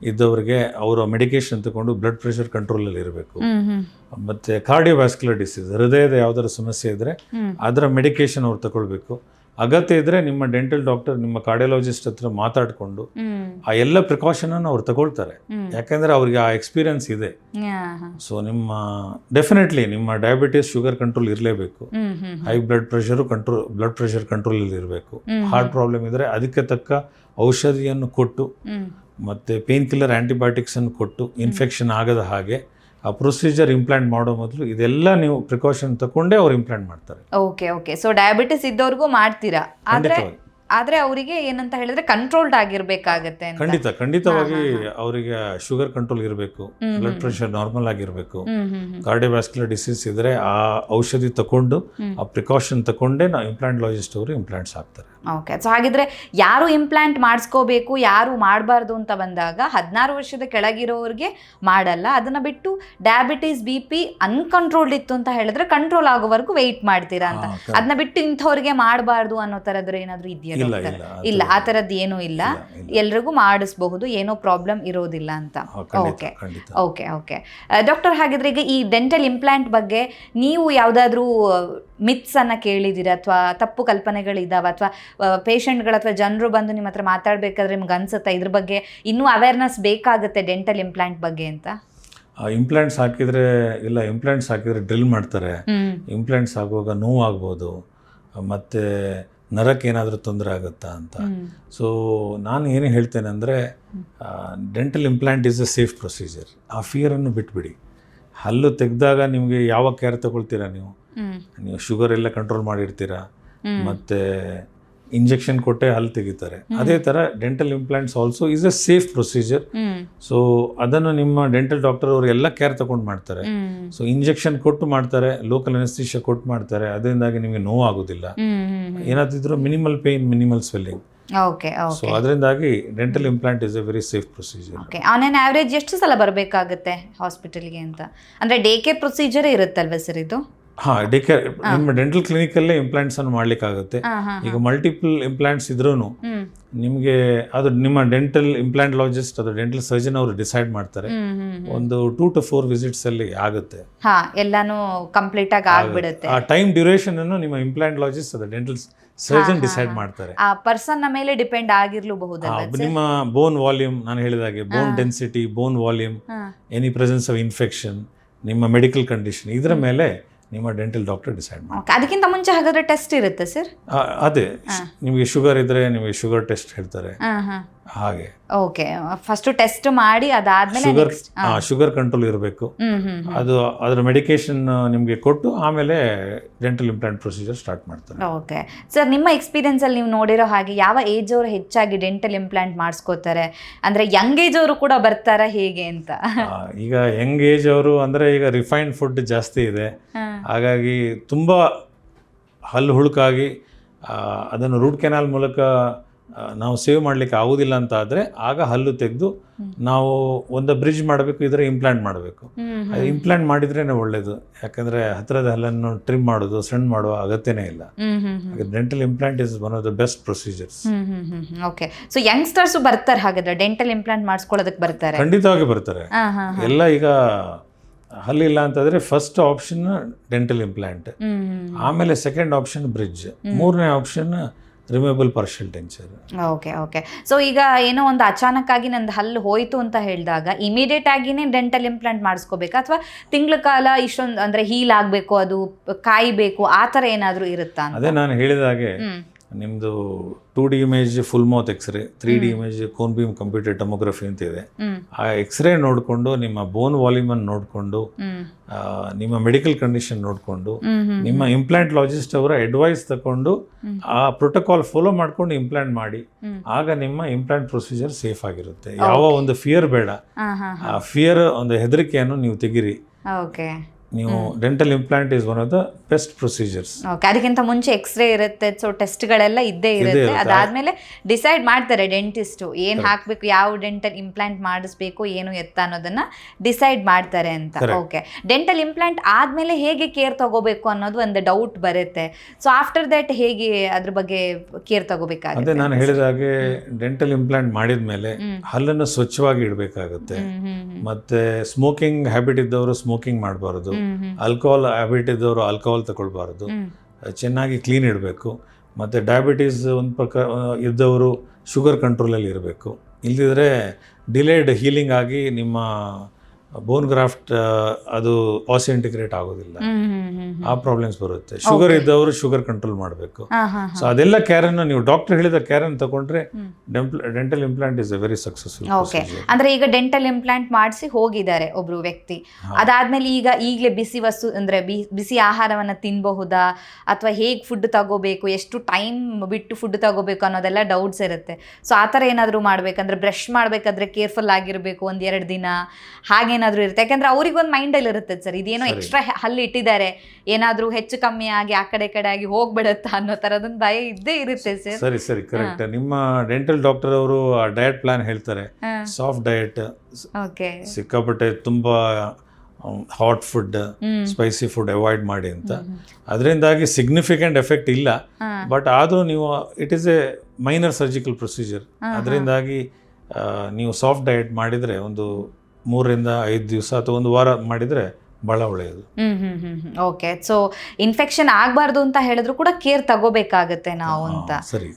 ಇದ್ದವರಿಗೆ ಅವರ ಮೆಡಿಕೇಶನ್ ತಗೊಂಡು ಬ್ಲಡ್ ಪ್ರೆಷರ್ ಕಂಟ್ರೋಲಲ್ಲಿ ಇರಬೇಕು. ಮತ್ತು ಕಾರ್ಡಿಯೋವ್ಯಾಸ್ಕ್ಯುಲರ್ ಡಿಸೀಸ್, ಹೃದಯದ ಯಾವ್ದಾದ್ರು ಸಮಸ್ಯೆ ಇದ್ದರೆ ಅದರ ಮೆಡಿಕೇಶನ್ ಅವ್ರು ತಗೊಳ್ಬೇಕು. ಅಗತ್ಯ ಇದ್ದರೆ ನಿಮ್ಮ ಡೆಂಟಲ್ ಡಾಕ್ಟರ್ ನಿಮ್ಮ ಕಾರ್ಡಿಯಾಲಜಿಸ್ಟ್ ಹತ್ರ ಮಾತಾಡಿಕೊಂಡು ಆ ಎಲ್ಲ ಪ್ರಿಕಾಷನನ್ನು ಅವ್ರು ತಗೊಳ್ತಾರೆ, ಯಾಕೆಂದರೆ ಅವ್ರಿಗೆ ಆ ಎಕ್ಸ್ಪೀರಿಯನ್ಸ್ ಇದೆ. ಸೊ ನಿಮ್ಮ ಡೆಫಿನೆಟ್ಲಿ ನಿಮ್ಮ ಡಯಾಬಿಟಿಸ್ ಶುಗರ್ ಕಂಟ್ರೋಲ್ ಇರಲೇಬೇಕು, ಹೈ ಬ್ಲಡ್ ಪ್ರೆಷರ್ ಕಂಟ್ರೋಲಲ್ಲಿ ಇರಬೇಕು. ಹಾರ್ಟ್ ಪ್ರಾಬ್ಲಮ್ ಇದ್ದರೆ ಅದಕ್ಕೆ ತಕ್ಕ ಔಷಧಿಯನ್ನು ಕೊಟ್ಟು ಮತ್ತು ಪೇನ್ ಕಿಲ್ಲರ್ ಆ್ಯಂಟಿಬಯೋಟಿಕ್ಸನ್ನು ಕೊಟ್ಟು ಇನ್ಫೆಕ್ಷನ್ ಆಗದ ಹಾಗೆ ಆ ಪ್ರೊಸೀಜರ್ ಇಂಪ್ಲಾಂಟ್ ಮಾಡೋ ಮೊದಲು ಇದೆಲ್ಲ ನೀವು ಪ್ರಿಕಾಷನ್ ತಗೊಂಡೇ ಅವ್ರು ಇಂಪ್ಲಾಂಟ್ ಮಾಡ್ತಾರೆ. ಓಕೆ, ಸೊ ಡಯಾಬಿಟಿಸ್ ಇದ್ದವ್ರಿಗೂ ಮಾಡ್ತೀರಾ, ಆದ್ರೆ ಅವರಿಗೆ ಏನಂತ ಹೇಳಿದ್ರೆ ಕಂಟ್ರೋಲ್ಡ್ ಆಗಿರ್ಬೇಕಾಗತ್ತೆ. ಖಂಡಿತವಾಗಿ ಅವರಿಗೆ ಶುಗರ್ ಕಂಟ್ರೋಲ್ ಇರಬೇಕು, ಬ್ಲಡ್ ಪ್ರೆಷರ್ ನಾರ್ಮಲ್ ಆಗಿರಬೇಕು, ಕಾರ್ಡಿಯೋವ್ಯಾಸ್ಕ್ಯುಲರ್ ಡಿಸೀಸ್ ಇದ್ರೆ ಆ ಔಷಧಿ ತಗೊಂಡು ಆ ಪ್ರಿಕಾಷನ್ ತಗೊಂಡೇ ನಾವು ಇಂಪ್ಲಾಂಟಾಲಜಿಸ್ಟ್ ಅವರು ಇಂಪ್ಲಾಂಟ್ಸ್ ಹಾಕ್ತಾರೆ. ಓಕೆ, ಸೊ ಹಾಗಿದ್ರೆ ಯಾರು ಇಂಪ್ಲಾಂಟ್ ಮಾಡಿಸ್ಕೋಬೇಕು ಯಾರು ಮಾಡಬಾರ್ದು ಅಂತ ಬಂದಾಗ 16 ವರ್ಷದ ಕೆಳಗಿರೋರಿಗೆ ಮಾಡಲ್ಲ. ಅದನ್ನ ಬಿಟ್ಟು ಡಯಾಬಿಟಿಸ್ BP ಅನ್ಕಂಟ್ರೋಲ್ಡ್ ಇತ್ತು ಅಂತ ಹೇಳಿದ್ರೆ ಕಂಟ್ರೋಲ್ ಆಗೋವರೆಗೂ ವೆಯ್ಟ್ ಮಾಡ್ತೀರಾ ಅಂತ. ಅದನ್ನ ಬಿಟ್ಟು ಇಂಥವ್ರಿಗೆ ಮಾಡಬಾರ್ದು ಅನ್ನೋ ಥರದ್ದು ಏನಾದರೂ ಇದೆಯಾ? ಇಲ್ಲ, ಆ ಥರದ್ದು ಏನೂ ಇಲ್ಲ, ಎಲ್ರಿಗೂ ಮಾಡಿಸ್ಬಹುದು, ಏನೋ ಪ್ರಾಬ್ಲಮ್ ಇರೋದಿಲ್ಲ ಅಂತ. ಓಕೆ ಡಾಕ್ಟರ್, ಹಾಗಿದ್ರೆ ಈಗ ಈ ಡೆಂಟಲ್ ಇಂಪ್ಲಾಂಟ್ ಬಗ್ಗೆ ನೀವು ಯಾವುದಾದ್ರೂ ಮಿತ್ಸ್ ಅನ್ನ ಕೇಳಿದ್ದೀರಾ ಅಥವಾ ತಪ್ಪು ಕಲ್ಪನೆಗಳಿದ್ದಾವೆ ಅಥವಾ ಪೇಷಂಟ್ಗಳು ಅಥವಾ ಜನರು ಬಂದು ನಿಮ್ಮ ಹತ್ರ ಮಾತಾಡಬೇಕಾದ್ರೆ ನಿಮ್ಗೆ ಅನ್ಸುತ್ತಾ ಇದ್ರ ಬಗ್ಗೆ ಇನ್ನೂ ಅವೇರ್ನೆಸ್ ಬೇಕಾಗುತ್ತೆ ಡೆಂಟಲ್ ಇಂಪ್ಲಾಂಟ್ ಬಗ್ಗೆ ಅಂತ? ಇಂಪ್ಲಾಂಟ್ಸ್ ಹಾಕಿದ್ರೆ ಡ್ರಿಲ್ ಮಾಡ್ತಾರೆ, ಇಂಪ್ಲಾಂಟ್ಸ್ ಆಗುವಾಗ ನೋವು ಆಗ್ಬೋದು, ಮತ್ತು ನರಕ್ಕೆ ಏನಾದರೂ ತೊಂದರೆ ಆಗುತ್ತಾ ಅಂತ. ಸೊ ನಾನು ಏನು ಹೇಳ್ತೇನೆ ಅಂದರೆ dental implant is a safe procedure. ಆ ಫಿಯರನ್ನು ಬಿಟ್ಬಿಡಿ. ಹಲ್ಲು ತೆಗೆದಾಗ ನಿಮಗೆ ಯಾವ ಕೇರ್ ತಗೊಳ್ತೀರಾ? ನೀವು ಶುಗರ್ ಎಲ್ಲ ಕಂಟ್ರೋಲ್ ಮಾಡಿರ್ತೀರಾ, ಮತ್ತು ಇಂಜೆಕ್ಷನ್ ಕೊಟ್ಟೆ ಹಲ್ಲು ತೆಗಿತಾರೆ. ಅದೇ ಥರ dental implants also is a safe procedure. So ಅದನ್ನು ನಿಮ್ಮ ಡೆಂಟಲ್ ಡಾಕ್ಟರ್ ಅವರು ಎಲ್ಲ ಕೇರ್ ತಗೊಂಡು ಮಾಡ್ತಾರೆ. ಸೊ ಇಂಜೆಕ್ಷನ್ ಕೊಟ್ಟು ಮಾಡ್ತಾರೆ, ಲೋಕಲ್ ಅನೆಸ್ಥಿಷಿಯಾ ಕೊಟ್ಟು ಮಾಡ್ತಾರೆ, ಅದರಿಂದಾಗಿ ನಿಮಗೆ ನೋವು ಆಗೋದಿಲ್ಲ. ಏನಾದ್ರು minimal pain, minimal swelling. So ಅದರಿಂದಾಗಿ dental implant is a very safe procedure. On on average ಎಷ್ಟು ಸಲ ಬರಬೇಕಾಗುತ್ತೆ ಹಾಸ್ಪಿಟಲ್ಗೆ ಅಂತ? ಅಂದರೆ ಡೇ ಕೇರ್ ಪ್ರೊಸೀಜರೇ ಇರುತ್ತಲ್ವ ಸರ್ ಇದು? ಡೇ ಕೇರ್ ನಿಮ್ಮ ಡೆಂಟಲ್ ಕ್ಲಿನಿಕಲ್ಲೇ ಇಂಪ್ಲಾಂಟ್ಸ್ ಅನ್ನು ಮಾಡ್ಲಿಕ್ಕಾಗುತ್ತೆ. ಈಗ ಮಲ್ಟಿಪಲ್ ಇಂಪ್ಲಾಂಟ್ಸ್ ಇದ್ರೂ ನಿಮಗೆ ಅದು ನಿಮ್ಮ ಡೆಂಟಲ್ ಇಂಪ್ಲಾಂಟಾಲಜಿಸ್ಟ್ ಅದು ಡೆಂಟಲ್ ಸರ್ಜನ್ ಅವರು ಡಿಸೈಡ್ ಮಾಡ್ತಾರೆ. ಒಂದು 2 to 4 ವಿಸಿಟ್ಸ್ ಅಲ್ಲಿ ಆಗುತ್ತೆ, ಎಲ್ಲಾನು ಕಂಪ್ಲೀಟ್ ಆಗಿ ಆಗ್ಬಿಡುತ್ತೆ. ಆ ಟೈಮ್ ಡ್ಯೂರೇಷನ್ ಅನ್ನು ನಿಮ್ಮ ಇಂಪ್ಲಾಂಟಾಲಜಿಸ್ಟ್ ಅದು ಡೆಂಟಲ್ ಸರ್ಜನ್ ಡಿಸೈಡ್ ಮಾಡ್ತಾರೆ. ಆ ಪರ್ಸನ್ ಮೇಲೆ ಡಿಪೆಂಡ್ ಆಗಿರಲೂಬಹುದು. ನಿಮ್ಮ ಬೋನ್ ವಾಲ್ಯೂಮ್, ನಾನು ಹೇಳಿದಾಗೆ bone density, bone volume, any presence of infection, ನಿಮ್ಮ ಮೆಡಿಕಲ್ ಕಂಡೀಷನ್, ಇದರ ಮೇಲೆ ನಿಮ್ಮ ಡೆಂಟಲ್ ಡಾಕ್ಟರ್ ಡಿಸೈಡ್ ಮಾಡಿ. ಅದಕ್ಕಿಂತ ಮುಂಚೆ ಹಾಗಾದ್ರೆ ಟೆಸ್ಟ್ ಇರುತ್ತೆ ಸರ್? ಅದೇ ನಿಮಗೆ ಶುಗರ್ ಇದ್ರೆ ನಿಮಗೆ ಶುಗರ್ ಟೆಸ್ಟ್ ಹೇಳ್ತಾರೆ ಹಾಗೆ. ಓಕೆ, ಫಸ್ಟ್ ಟೆಸ್ಟ್ ಮಾಡಿ ಅದಾದ್ಮೇಲೆ ಶುಗರ್ ಕಂಟ್ರೋಲ್ ಇರಬೇಕು, ಅದು ಅದರ ಮೆಡಿಕೇಶನ್ ನಿಮಗೆ ಕೊಟ್ಟು ಆಮೇಲೆ ಡೆಂಟಲ್ ಇಂಪ್ಲಾಂಟ್ ಪ್ರೊಸೀಜರ್ ಸ್ಟಾರ್ಟ್ ಮಾಡ್ತಾರೆ. ಓಕೆ ಸರ್, ನಿಮ್ಮ ಎಕ್ಸ್ಪೀರಿಯನ್ಸ್ ಅಲ್ಲಿ ನೀವು ನೋಡಿರೋ ಹಾಗೆ ಯಾವ ಏಜ್ ಅವರು ಹೆಚ್ಚಾಗಿ ಡೆಂಟಲ್ ಇಂಪ್ಲಾಂಟ್ ಮಾಡಿಸ್ಕೋತಾರೆ? ಅಂದ್ರೆ ಯಂಗ್ ಏಜ್ ಅವರು ಕೂಡ ಬರ್ತಾರಾ ಹೇಗೆ ಅಂತ? ಈಗ ಯಂಗ್ ಏಜ್ ಅವರು ಅಂದ್ರೆ ಈಗ ರಿಫೈನ್ಡ್ ಫುಡ್ ಜಾಸ್ತಿ ಇದೆ, ಹಾಗಾಗಿ ತುಂಬ ಹಲ್ಲು ಹುಳುಕಾಗಿ ಅದನ್ನು ರೂಟ್ ಕೆನಾಲ್ ಮೂಲಕ ನಾವು ಸೇವ್ ಮಾಡಲಿಕ್ಕೆ ಆಗೋದಿಲ್ಲ ಅಂತ ಆದರೆ ಆಗ ಹಲ್ಲು ತೆಗೆದು ನಾವು ಒಂದು ಬ್ರಿಡ್ಜ್ ಮಾಡಬೇಕು, ಇದರ ಇಂಪ್ಲಾಂಟ್ ಮಾಡಬೇಕು. ಅದು ಇಂಪ್ಲಾಂಟ್ ಮಾಡಿದ್ರೇ ಒಳ್ಳೆಯದು, ಯಾಕಂದರೆ ಹತ್ತಿರದ ಹಲ್ಲನ್ನು ಟ್ರಿಮ್ ಮಾಡೋದು, ಸಣ್ಣ ಮಾಡುವ ಅಗತ್ಯನೇ ಇಲ್ಲ. Dental implant is one of the best procedures. Okay, so youngsters ಬರ್ತಾರೆ ಹಾಗಾದ್ರೆ ಡೆಂಟಲ್ ಇಂಪ್ಲಾಂಟ್ ಮಾಡಿಸ್ಕೊಳ್ಳೋದಕ್ಕೆ ಬರ್ತಾರೆ? ಖಂಡಿತವಾಗಿ ಬರ್ತಾರೆ. ಎಲ್ಲ ಈಗ ಹಲ್ಲಿಲ್ಲ ಅಂತಂದರೆ ಫಸ್ಟ್ ಆಪ್ಷನ್ ಡೆಂಟಲ್ ಇಂಪ್ಲಾಂಟ್, ಆಮೇಲೆ ಸೆಕೆಂಡ್ ಆಪ್ಷನ್ ಬ್ರಿಡ್ಜ್, ಮೂರನೇ option removable partial denture. Okay, so ಈಗ ಏನೋ ಒಂದು ಅಚಾನಕ್ ಆಗಿ ನಂದು ಹಲ್ಲು ಹೋಯ್ತು ಅಂತ ಹೇಳಿದಾಗ ಇಮಿಡಿಯೇಟ್ ಆಗಿನೇ ಡೆಂಟಲ್ ಇಂಪ್ಲಾಂಟ್ ಮಾಡಿಸ್ಕೋಬೇಕಾ ಅಥವಾ ತಿಂಗಳ ಕಾಲ ಇಷ್ಟೊಂದು ಅಂದ್ರೆ ಹೀಲ್ ಆಗಬೇಕು, ಅದು ಕಾಯಬೇಕು, ಆ ಥರ ಏನಾದರೂ ಇರುತ್ತಾ? ಅದೇ ನಾನು ಹೇಳಿದ ಹಾಗೆ ನಿಮ್ಮದು 2D image full mouth X ray, 3D image cone beam computer tomography ಅಂತ ಇದೆ. ಆ ಎಕ್ಸ್ರೇ ನೋಡಿಕೊಂಡು ನಿಮ್ಮ ಬೋನ್ ವಾಲ್ಯೂಮನ್ನು ನೋಡಿಕೊಂಡು ನಿಮ್ಮ ಮೆಡಿಕಲ್ ಕಂಡೀಷನ್ ನೋಡಿಕೊಂಡು ನಿಮ್ಮ ಇಂಪ್ಲಾಂಟ್ಲಾಜಿಸ್ಟ್ ಅವರ ಅಡ್ವೈಸ್ ತಗೊಂಡು ಆ ಪ್ರೋಟೋಕಾಲ್ ಫಾಲೋ ಮಾಡ್ಕೊಂಡು ಇಂಪ್ಲಾಂಟ್ ಮಾಡಿ. ಆಗ ನಿಮ್ಮ ಇಂಪ್ಲಾಂಟ್ ಪ್ರೊಸೀಜರ್ ಸೇಫ್ ಆಗಿರುತ್ತೆ. ಯಾವ ಒಂದು ಫಿಯರ್ ಬೇಡ. ಆ ಫಿಯರ್ ಒಂದು ಹೆದರಿಕೆಯನ್ನು ನೀವು ತೆಗಿರಿ. ಓಕೆ, ನೀವು dental implant is one of the best procedures. Okay, ಅದಕ್ಕಿಂತ ಮುಂಚೆ ಎಕ್ಸ್ರೇ ಇರುತ್ತೆ, ಸೊ ಟೆಸ್ಟ್ಗಳೆಲ್ಲ ಇದ್ದೇ ಇರುತ್ತೆ. ಅದಾದ್ಮೇಲೆ ಡಿಸೈಡ್ ಮಾಡ್ತಾರೆ ಡೆಂಟಿಸ್ಟು ಏನು ಹಾಕಬೇಕು, ಯಾವ ಡೆಂಟಲ್ ಇಂಪ್ಲಾಂಟ್ ಮಾಡಿಸ್ಬೇಕು, ಏನು ಎತ್ತ ಅನ್ನೋದನ್ನ ಡಿಸೈಡ್ ಮಾಡ್ತಾರೆ ಅಂತ. ಓಕೆ, ಡೆಂಟಲ್ ಇಂಪ್ಲಾಂಟ್ ಆದ್ಮೇಲೆ ಹೇಗೆ ಕೇರ್ ತಗೋಬೇಕು ಅನ್ನೋದು ಒಂದು ಡೌಟ್ ಬರುತ್ತೆ. ಸೊ ಆಫ್ಟರ್ ದಟ್ ಹೇಗೆ ಅದ್ರ ಬಗ್ಗೆ ಕೇರ್ ತಗೋಬೇಕಾಗುತ್ತೆ? ಅದೇ ನಾನು ಹೇಳಿದ ಹಾಗೆ ಡೆಂಟಲ್ ಇಂಪ್ಲಾಂಟ್ ಮಾಡಿದ್ಮೇಲೆ ಹಲ್ಲನ್ನು ಸ್ವಚ್ಛವಾಗಿ ಇಡಬೇಕಾಗುತ್ತೆ. ಮತ್ತೆ ಸ್ಮೋಕಿಂಗ್ ಹ್ಯಾಬಿಟ್ ಇದ್ದವರು ಸ್ಮೋಕಿಂಗ್ ಮಾಡಬಾರ್ದು. ಆಲ್ಕೋಹಾಲ್ ಹ್ಯಾಬಿಟ್ ಇದ್ದವರು ಆಲ್ಕೋಹಾಲ್ ತಗೊಳ್ಬಾರ್ದು. ಚೆನ್ನಾಗಿ ಕ್ಲೀನ್ ಇಡಬೇಕು. ಮತ್ತು ಡಯಾಬಿಟೀಸ್ ಒಂದು ಪ್ರಕಾರ ಇದ್ದವರು ಶುಗರ್ ಕಂಟ್ರೋಲಲ್ಲಿ ಇರಬೇಕು. ಇಲ್ಲದಿದ್ದರೆ ಡಿಲೇಡ್ ಹೀಲಿಂಗ್ ಆಗಿ ನಿಮ್ಮ ಬೋನ್ ಗ್ರಾಫ್ಟ್ ಅದು ಆಸಿಯಂಟಿಗ್ರೇಟ್ ಆಗೋದಿಲ್ಲ. ಆ ಪ್ರಾಬ್ಲಮ್ಸ್ ಬರುತ್ತೆ. ಶುಗರ್ ಇದ್ದವರು ಶುಗರ್ ಕಂಟ್ರೋಲ್ ಮಾಡಬೇಕು. ಸೊ ಅದೆಲ್ಲ ಕೇರನ್ನು ನೀವು ಡಾಕ್ಟರ್ ಹೇಳಿದ ಕೇರನ್ನು ತಗೊಂಡ್ರೆ dental implant is a very successful. Okay, ಅಂದ್ರೆ ಈಗ ಡೆಂಟಲ್ ಇಂಪ್ಲಾಂಟ್ ಮಾಡಿಸಿ ಹೋಗಿದ್ದಾರೆ ಒಬ್ರು ವ್ಯಕ್ತಿ, ಅದಾದ್ಮೇಲೆ ಈಗಲೇ ಬಿಸಿ ವಸ್ತು ಅಂದ್ರೆ ಬಿಸಿ ಆಹಾರವನ್ನ ತಿನ್ನಬಹುದಾ, ಅಥವಾ ಹೇಗೆ ಫುಡ್ ತಗೋಬೇಕು, ಎಷ್ಟು ಟೈಮ್ ಬಿಟ್ಟು ಫುಡ್ ತಗೋಬೇಕು ಅನ್ನೋದೆಲ್ಲ ಡೌಟ್ಸ್ ಇರುತ್ತೆ. ಸೊ ಆ ಥರ ಏನಾದರೂ ಮಾಡ್ಬೇಕಂದ್ರೆ ಬ್ರಷ್ ಮಾಡಬೇಕಾದ್ರೆ ಕೇರ್ಫುಲ್ ಆಗಿರಬೇಕು 1-2 ದಿನ ಹಾಗೇನಾದರೂ ಇರುತ್ತೆ. ಯಾಕಂದ್ರೆ ಅವ್ರಿಗೊಂದು ಮೈಂಡಲ್ಲಿ ಇರುತ್ತೆ ಸರ್, ಇದೇನೋ ಎಕ್ಸ್ಟ್ರಾ ಹಲ್ಲು ಇಟ್ಟಿದ್ದಾರೆ, ಏನಾದರೂ ಹೆಚ್ಚು ಕಮ್ಮಿ ಆಗಿ ಆ ಕಡೆ ಆಗಿ ಹೋಗ್ಬಿಡುತ್ತಾ ಅನ್ನೋ ಥರದೊಂದು ಭಯ ಇದ್ದೇ ಇರುತ್ತೆ ಸರ್. ಸರಿ ಕರೆಕ್ಟ್. ನಿಮ್ಮ ಡೆಂಟಲ್ ಡಾಕ್ಟರ್ ಅವರು ಡಯಟ್ ಪ್ಲಾನ್ ಹೇಳ್ತಾರೆ, ಸಾಫ್ಟ್ ಡಯಟ್, ಓಕೆ, ಸಿಕ್ಕಾಪಟ್ಟೆ ತುಂಬಾ hot food, spicy food avoid ಮಾಡಿ ಅಂತ. ಅದರಿಂದಾಗಿ ಸಿಗ್ನಿಫಿಕೆಂಟ್ ಎಫೆಕ್ಟ್ ಇಲ್ಲ, ಬಟ್ ಆದರೂ ನೀವು it is A minor surgical procedure. ಅದರಿಂದಾಗಿ ನೀವು ಸಾಫ್ಟ್ ಡಯಟ್ ಮಾಡಿದರೆ ಒಂದು 3-5 ದಿವಸ ಅಥವಾ 1 ವಾರ ಮಾಡಿದರೆ ಭಾಳ ಒಳ್ಳೆಯದು. ಓಕೆ, ಸೊ ಇನ್ಫೆಕ್ಷನ್ ಆಗಬಾರ್ದು ಅಂತ ಹೇಳಿದ್ರು ಕೂಡ ಕೇರ್ ತಗೋಬೇಕಾಗತ್ತೆ ನಾವು ಅಂತ. ಸರಿ,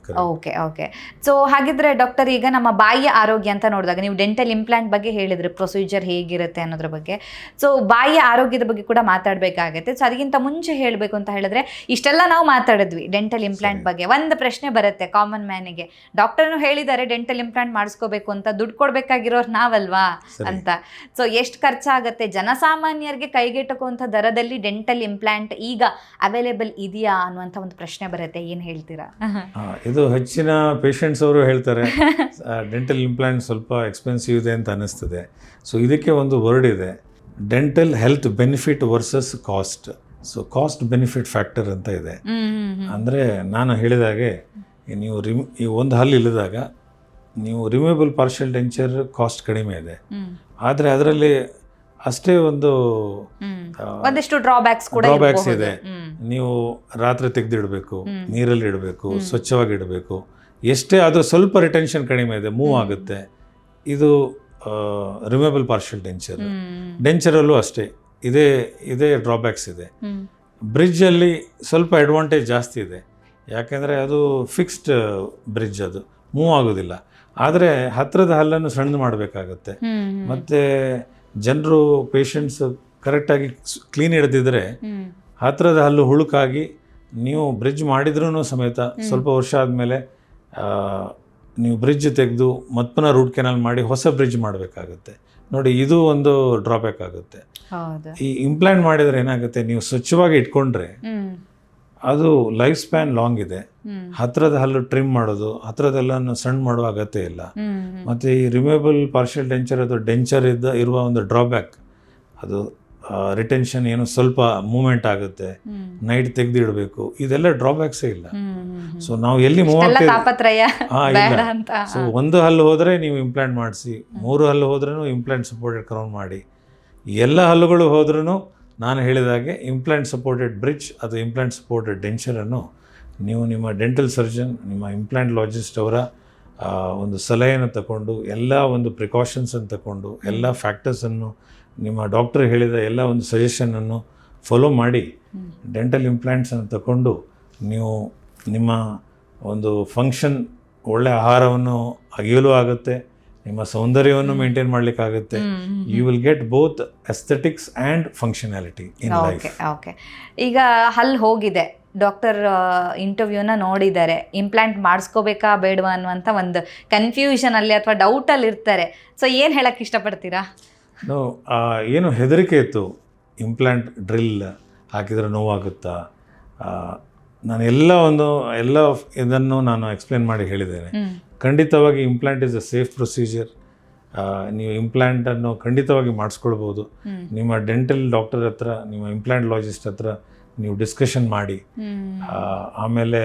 ಓಕೆ. ಸೊ ಹಾಗಿದ್ರೆ ಡಾಕ್ಟರ್, ಈಗ ನಮ್ಮ ಬಾಯಿಯ ಆರೋಗ್ಯ ಅಂತ ನೋಡಿದಾಗ ನೀವು ಡೆಂಟಲ್ ಇಂಪ್ಲಾಂಟ್ ಬಗ್ಗೆ ಹೇಳಿದ್ರೆ ಪ್ರೊಸೀಜರ್ ಹೇಗಿರುತ್ತೆ ಅನ್ನೋದ್ರ ಬಗ್ಗೆ, ಸೊ ಬಾಯಿಯ ಆರೋಗ್ಯದ ಬಗ್ಗೆ ಕೂಡ ಮಾತಾಡಬೇಕಾಗತ್ತೆ. ಸೊ ಅದಕ್ಕಿಂತ ಮುಂಚೆ ಹೇಳಬೇಕು ಅಂತ ಹೇಳಿದ್ರೆ, ಇಷ್ಟೆಲ್ಲ ನಾವು ಮಾತಾಡಿದ್ವಿ ಡೆಂಟಲ್ ಇಂಪ್ಲಾಂಟ್ ಬಗ್ಗೆ. ಒಂದು ಪ್ರಶ್ನೆ ಬರುತ್ತೆ ಕಾಮನ್ ಮ್ಯಾನಿಗೆ, ಡಾಕ್ಟರ್ನು ಹೇಳಿದ್ದಾರೆ ಡೆಂಟಲ್ ಇಂಪ್ಲಾಂಟ್ ಮಾಡಿಸ್ಕೋಬೇಕು ಅಂತ, ದುಡ್ಡು ಕೊಡ್ಬೇಕಾಗಿರೋರು ನಾವಲ್ವಾ ಅಂತ. ಸೊ ಎಷ್ಟು ಖರ್ಚಾಗತ್ತೆ, ಜನಸಾಮಾನ್ಯರಿಗೆ ಕೈಗೆಟುಕುವಂಥ ದರದಲ್ಲಿ ಡೆಂಟಲ್ ಇಂಪ್ಲಾಂಟ್ ಈಗ ಅವೈಲೇಬಲ್ ಇದೆಯಾ ಅನ್ನುವಂಥ ಒಂದು ಪ್ರಶ್ನೆ ಬರುತ್ತೆ. ಏನು ಹೇಳ್ತೀರಾ? ಇದು ಹೆಚ್ಚಿನ ಪೇಷಂಟ್ಸ್ ಅವರು ಹೇಳ್ತಾರೆ ಡೆಂಟಲ್ ಇಂಪ್ಲಾಂಟ್ ಸ್ವಲ್ಪ ಎಕ್ಸ್ಪೆನ್ಸಿವ್ ಇದೆ ಅಂತ ಅನ್ನಿಸ್ತದೆ. ಸೊ ಇದಕ್ಕೆ ಒಂದು ವರ್ಡ್ ಇದೆ, dental health benefit versus cost. So cost benefit factor ಅಂತ ಇದೆ. ಅಂದರೆ ನಾನು ಹೇಳಿದಾಗೆ ನೀವು ಈ ಒಂದು ಹಲ್ಲು ಇಲ್ಲದಾಗ ನೀವು ರಿಮೂವಬಲ್ ಪಾರ್ಷಿಯಲ್ ಡೆಂಚರ್ ಕಾಸ್ಟ್ ಕಡಿಮೆ ಇದೆ, ಆದರೆ ಅದರಲ್ಲಿ ಅಷ್ಟೇ ಒಂದಿಷ್ಟು ಡ್ರಾಬ್ಯಾಕ್ಸ್ ಇದೆ. ನೀವು ರಾತ್ರಿ ತೆಗೆದಿಡಬೇಕು, ನೀರಲ್ಲಿ ಇಡಬೇಕು, ಸ್ವಚ್ಛವಾಗಿ ಇಡಬೇಕು. ಎಷ್ಟೇ ಅದು ಸ್ವಲ್ಪ ರಿಟೆನ್ಷನ್ ಕಡಿಮೆ ಇದೆ, ಮೂವ್ ಆಗುತ್ತೆ. ಇದು ರಿಮೂವಬಲ್ ಪಾರ್ಷಿಯಲ್ ಡೆಂಚರಲ್ಲೂ ಅಷ್ಟೇ ಇದೇ ಡ್ರಾಬ್ಯಾಕ್ಸ್ ಇದೆ. ಬ್ರಿಡ್ಜಲ್ಲಿ ಸ್ವಲ್ಪ ಅಡ್ವಾಂಟೇಜ್ ಜಾಸ್ತಿ ಇದೆ, ಯಾಕೆಂದರೆ ಅದು ಫಿಕ್ಸ್ಡ್ ಬ್ರಿಡ್ಜ್, ಅದು ಮೂವ್ ಆಗೋದಿಲ್ಲ. ಆದರೆ ಹತ್ತಿರದ ಹಲ್ಲನ್ನು ಸಣ್ಣ ಮಾಡಬೇಕಾಗತ್ತೆ. ಮತ್ತು ಜನರು ಪೇಷಂಟ್ಸ್ ಕರೆಕ್ಟಾಗಿ ಕ್ಲೀನ್ ಹಿಡಿದಿದ್ರೆ ಹತ್ತಿರದ ಹಲ್ಲು ಹುಳುಕಾಗಿ ನೀವು ಬ್ರಿಡ್ಜ್ ಮಾಡಿದ್ರೂ ಸಮೇತ ಸ್ವಲ್ಪ ವರ್ಷ ಆದಮೇಲೆ ನೀವು ಬ್ರಿಡ್ಜ್ ತೆಗೆದು ಮತ್ತೊಂದು ರೂಟ್ ಕೆನಾಲ್ ಮಾಡಿ ಹೊಸ ಬ್ರಿಡ್ಜ್ ಮಾಡಬೇಕಾಗುತ್ತೆ. ನೋಡಿ, ಇದು ಒಂದು ಡ್ರಾಬ್ಯಾಕ್ ಆಗುತ್ತೆ. ಈ ಇಂಪ್ಲಾಂಟ್ ಮಾಡಿದರೆ ಏನಾಗುತ್ತೆ, ನೀವು ಸ್ವಚ್ಛವಾಗಿ ಇಟ್ಕೊಂಡ್ರೆ ಅದು ಲೈಫ್ ಸ್ಪ್ಯಾನ್ ಲಾಂಗ್ ಇದೆ. ಹತ್ತಿರದ ಹಲ್ಲು ಟ್ರಿಮ್ ಮಾಡೋದು, ಹತ್ತಿರದೆಲ್ಲನ್ನು ಸಣ್ಣ ಮಾಡುವ ಅಗತ್ಯ ಇಲ್ಲ. ಮತ್ತು ಈ ರಿಮೂವಬಲ್ ಪಾರ್ಷಿಯಲ್ ಡೆಂಚರ್ ಅದು ಡೆಂಚರ್ ಇರುವ ಒಂದು ಡ್ರಾಬ್ಯಾಕ್, ಅದು ರಿಟೆನ್ಷನ್ ಏನು ಸ್ವಲ್ಪ ಮೂವ್ಮೆಂಟ್ ಆಗುತ್ತೆ, ನೈಟ್ ತೆಗೆದಿಡಬೇಕು, ಇದೆಲ್ಲ ಡ್ರಾಬ್ಯಾಕ್ಸೇ ಇಲ್ಲ. ಸೊ ನಾವು ಎಲ್ಲಿ ಸೊ ಒಂದು ಹಲ್ಲು ಹೋದರೆ ನೀವು ಇಂಪ್ಲಾಂಟ್ ಮಾಡಿಸಿ, 3 ಹಲ್ಲು ಹೋದ್ರೂ ಇಂಪ್ಲಾಂಟ್ ಸಪೋರ್ಟೆಡ್ ಕ್ರೌನ್ ಮಾಡಿ, ಎಲ್ಲ ಹಲ್ಲುಗಳು ಹೋದ್ರೂ ನಾನು ಹೇಳಿದಾಗೆ ಇಂಪ್ಲಾಂಟ್ ಸಪೋರ್ಟೆಡ್ ಬ್ರಿಡ್ಜ್ ಅದು ಇಂಪ್ಲಾಂಟ್ ಸಪೋರ್ಟೆಡ್ ಡೆಂಚರನ್ನು ನೀವು ನಿಮ್ಮ ಡೆಂಟಲ್ ಸರ್ಜನ್, ನಿಮ್ಮ ಇಂಪ್ಲಾಂಟ್ಲಾಜಿಸ್ಟ್ ಅವರ ಒಂದು ಸಲಹೆಯನ್ನು ತಗೊಂಡು, ಎಲ್ಲ ಒಂದು ಪ್ರಿಕಾಷನ್ಸನ್ನು ತಗೊಂಡು, ಎಲ್ಲ ಫ್ಯಾಕ್ಟರ್ಸನ್ನು, ನಿಮ್ಮ ಡಾಕ್ಟರ್ ಹೇಳಿದ ಎಲ್ಲ ಒಂದು ಸಜೆಷನನ್ನು ಫಾಲೋ ಮಾಡಿ ಡೆಂಟಲ್ ಇಂಪ್ಲಾಂಟ್ಸನ್ನು ತಗೊಂಡು ನೀವು ನಿಮ್ಮ ಒಂದು ಫಂಕ್ಷನ್, ಒಳ್ಳೆಯ ಆಹಾರವನ್ನು ಅಗಿಯಲು ಆಗುತ್ತೆ, ನಿಮ್ಮ ಸೌಂದರ್ಯವನ್ನು ಮೇಂಟೈನ್ ಮಾಡಲಿಕ್ಕಾಗುತ್ತೆ. You will get both aesthetics and functionality in life. Okay, ಈಗ ಹಲ್ಲು ಹೋಗಿದೆ, ಡಾಕ್ಟರ್ ಇಂಟರ್ವ್ಯೂನ ನೋಡಿದ್ದಾರೆ, ಇಂಪ್ಲಾಂಟ್ ಮಾಡಿಸ್ಕೋಬೇಕಾ ಬೇಡವಾ ಅನ್ನುವಂಥ ಒಂದು ಕನ್ಫ್ಯೂಷನಲ್ಲಿ ಅಥವಾ ಡೌಟಲ್ಲಿ ಇರ್ತಾರೆ. ಸೊ ಏನು ಹೇಳಕ್ಕೆ ಇಷ್ಟಪಡ್ತೀರಾ? ಏನು ಹೆದರಿಕೆ ಇತ್ತು, ಇಂಪ್ಲಾಂಟ್ ಡ್ರಿಲ್ ಹಾಕಿದರೆ ನೋವಾಗುತ್ತಾ, ನಾನು ಎಲ್ಲ ಇದನ್ನು ನಾನು ಎಕ್ಸ್ಪ್ಲೇನ್ ಮಾಡಿ ಹೇಳಿದ್ದೇನೆ. ಖಂಡಿತವಾಗಿ implant is a safe procedure. ನೀವು ಇಂಪ್ಲಾಂಟನ್ನು ಖಂಡಿತವಾಗಿ ಮಾಡಿಸ್ಕೊಳ್ಬೋದು. ನಿಮ್ಮ ಡೆಂಟಲ್ ಡಾಕ್ಟರ್ ಹತ್ರ, ನಿಮ್ಮ ಇಂಪ್ಲಾಂಟಾಲಜಿಸ್ಟ್ ಹತ್ರ ನೀವು ಡಿಸ್ಕಷನ್ ಮಾಡಿ. ಆಮೇಲೆ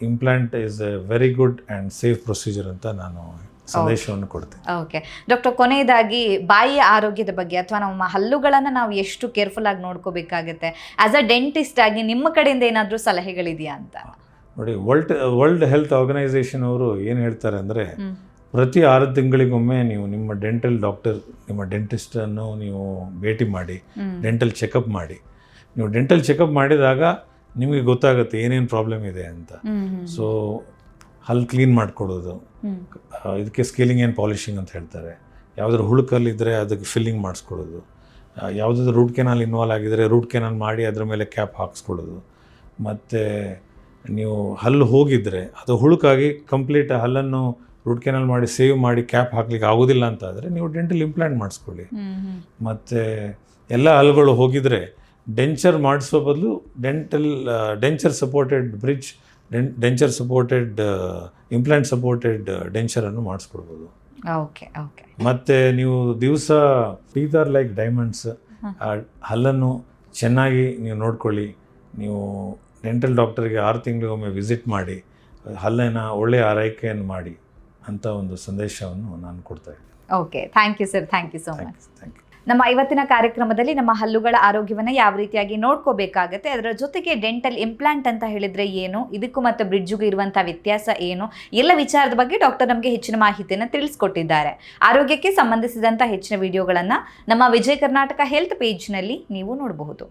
implant is A very good and safe procedure ಅಂತ ನಾನು ಸಂದೇಶವನ್ನು ಕೊಡ್ತೀನಿ. ಓಕೆ ಡಾಕ್ಟರ್, ಕೊನೆಯದಾಗಿ ಬಾಯಿಯ ಆರೋಗ್ಯದ ಬಗ್ಗೆ ಅಥವಾ ನಮ್ಮ ಹಲ್ಲುಗಳನ್ನು ನಾವು ಎಷ್ಟು ಕೇರ್ಫುಲ್ ಆಗಿ ನೋಡ್ಕೋಬೇಕಾಗತ್ತೆ, ಆಸ್ ಅ ಡೆಂಟಿಸ್ಟ್ ಆಗಿ ನಿಮ್ಮ ಕಡೆಯಿಂದ ಏನಾದರೂ ಸಲಹೆಗಳಿದೆಯಾ ಅಂತ? ನೋಡಿ, ವರ್ಲ್ಡ್ ಹೆಲ್ತ್ ಆರ್ಗನೈಸೇಷನ್ ಅವರು ಏನು ಹೇಳ್ತಾರೆ ಅಂದರೆ, ಪ್ರತಿ 6 ತಿಂಗಳಿಗೊಮ್ಮೆ ನೀವು ನಿಮ್ಮ ಡೆಂಟಲ್ ಡಾಕ್ಟರ್, ನಿಮ್ಮ ಡೆಂಟಿಸ್ಟನ್ನು ನೀವು ಭೇಟಿ ಮಾಡಿ, ಡೆಂಟಲ್ ಚೆಕಪ್ ಮಾಡಿ. ನೀವು ಡೆಂಟಲ್ ಚೆಕಪ್ ಮಾಡಿದಾಗ ನಿಮಗೆ ಗೊತ್ತಾಗುತ್ತೆ ಏನೇನು ಪ್ರಾಬ್ಲಮ್ ಇದೆ ಅಂತ. ಸೊ ಹಲ್ಲು ಕ್ಲೀನ್ ಮಾಡಿಕೊಡೋದು, ಇದಕ್ಕೆ ಸ್ಕೇಲಿಂಗ್ ಆ್ಯಂಡ್ ಪಾಲಿಷಿಂಗ್ ಅಂತ ಹೇಳ್ತಾರೆ. ಯಾವುದಾದ್ರು ಹುಳುಕಲ್ಲಿದ್ದರೆ ಅದಕ್ಕೆ ಫಿಲ್ಲಿಂಗ್ ಮಾಡಿಸ್ಕೊಡೋದು, ಯಾವುದಾದ್ರು ರೂಟ್ ಕೆನಾಲ್ ಇನ್ವಾಲ್ವ್ ಆಗಿದ್ದರೆ ರೂಟ್ ಕೆನಾಲ್ ಮಾಡಿ ಅದರ ಮೇಲೆ ಕ್ಯಾಪ್ ಹಾಕ್ಸ್ಕೊಳ್ಳೋದು. ಮತ್ತು ನೀವು ಹಲ್ಲು ಹೋಗಿದ್ದರೆ ಅದು ಹುಳುಕಾಗಿ ಕಂಪ್ಲೀಟ್ ಹಲ್ಲನ್ನು ರೂಟ್ ಕೆನಾಲ್ ಮಾಡಿ ಸೇವ್ ಮಾಡಿ ಕ್ಯಾಪ್ ಹಾಕ್ಲಿಕ್ಕೆ ಆಗೋದಿಲ್ಲ ಅಂತ ಆದರೆ ನೀವು ಡೆಂಟಲ್ ಇಂಪ್ಲಾಂಟ್ ಮಾಡಿಸ್ಕೊಳ್ಳಿ. ಮತ್ತು ಎಲ್ಲ ಹಲ್ಲುಗಳು ಹೋಗಿದರೆ ಡೆಂಚರ್ ಮಾಡಿಸೋ ಬದಲು denture supported bridge, denture supported implant supported ಡೆಂಚರನ್ನು ಮಾಡಿಸ್ಕೊಡ್ಬೋದು. Okay okay. ಮತ್ತು ನೀವು ದಿವಸ ಟೀತ್ ಆರ್ ಲೈಕ್ ಡೈಮಂಡ್ಸ್, ಹಲ್ಲನ್ನು ಚೆನ್ನಾಗಿ ನೀವು ನೋಡ್ಕೊಳ್ಳಿ. ನೀವು ಡೆಂಟಲ್ ಡಾಕ್ಟರ್ಗೆ 6 ತಿಂಗಳಿಗೊಮ್ಮೆ ವಿಸಿಟ್ ಮಾಡಿ, ಹಲ್ಲಿನ ಒಳ್ಳೆಯ ಆರೈಕೆಯನ್ನು ಮಾಡಿ ಅಂತ ಒಂದು ಸಂದೇಶವನ್ನು ನಾನು ಕೊಡ್ತಾ ಇದ್ದೀನಿ. Okay, thank you sir, thank you so much. Thank you. ನಮ್ಮ ಇವತ್ತಿನ ಕಾರ್ಯಕ್ರಮದಲ್ಲಿ ನಮ್ಮ ಹಲ್ಲುಗಳ ಆರೋಗ್ಯವನ್ನು ಯಾವ ರೀತಿಯಾಗಿ ನೋಡ್ಕೋಬೇಕಾಗತ್ತೆ, ಅದರ ಜೊತೆಗೆ ಡೆಂಟಲ್ ಇಂಪ್ಲಾಂಟ್ ಅಂತ ಹೇಳಿದರೆ ಏನು, ಇದಕ್ಕೂ ಮತ್ತು ಬ್ರಿಡ್ಜ್ಗೂ ಇರುವಂಥ ವ್ಯತ್ಯಾಸ ಏನು, ಎಲ್ಲ ವಿಚಾರದ ಬಗ್ಗೆ ಡಾಕ್ಟರ್ ನಮಗೆ ಹೆಚ್ಚಿನ ಮಾಹಿತಿಯನ್ನು ತಿಳಿಸ್ಕೊಟ್ಟಿದ್ದಾರೆ. ಆರೋಗ್ಯಕ್ಕೆ ಸಂಬಂಧಿಸಿದಂಥ ಹೆಚ್ಚಿನ ವಿಡಿಯೋಗಳನ್ನು ನಮ್ಮ ವಿಜಯ ಕರ್ನಾಟಕ ಹೆಲ್ತ್ ಪೇಜ್ನಲ್ಲಿ ನೀವು ನೋಡಬಹುದು.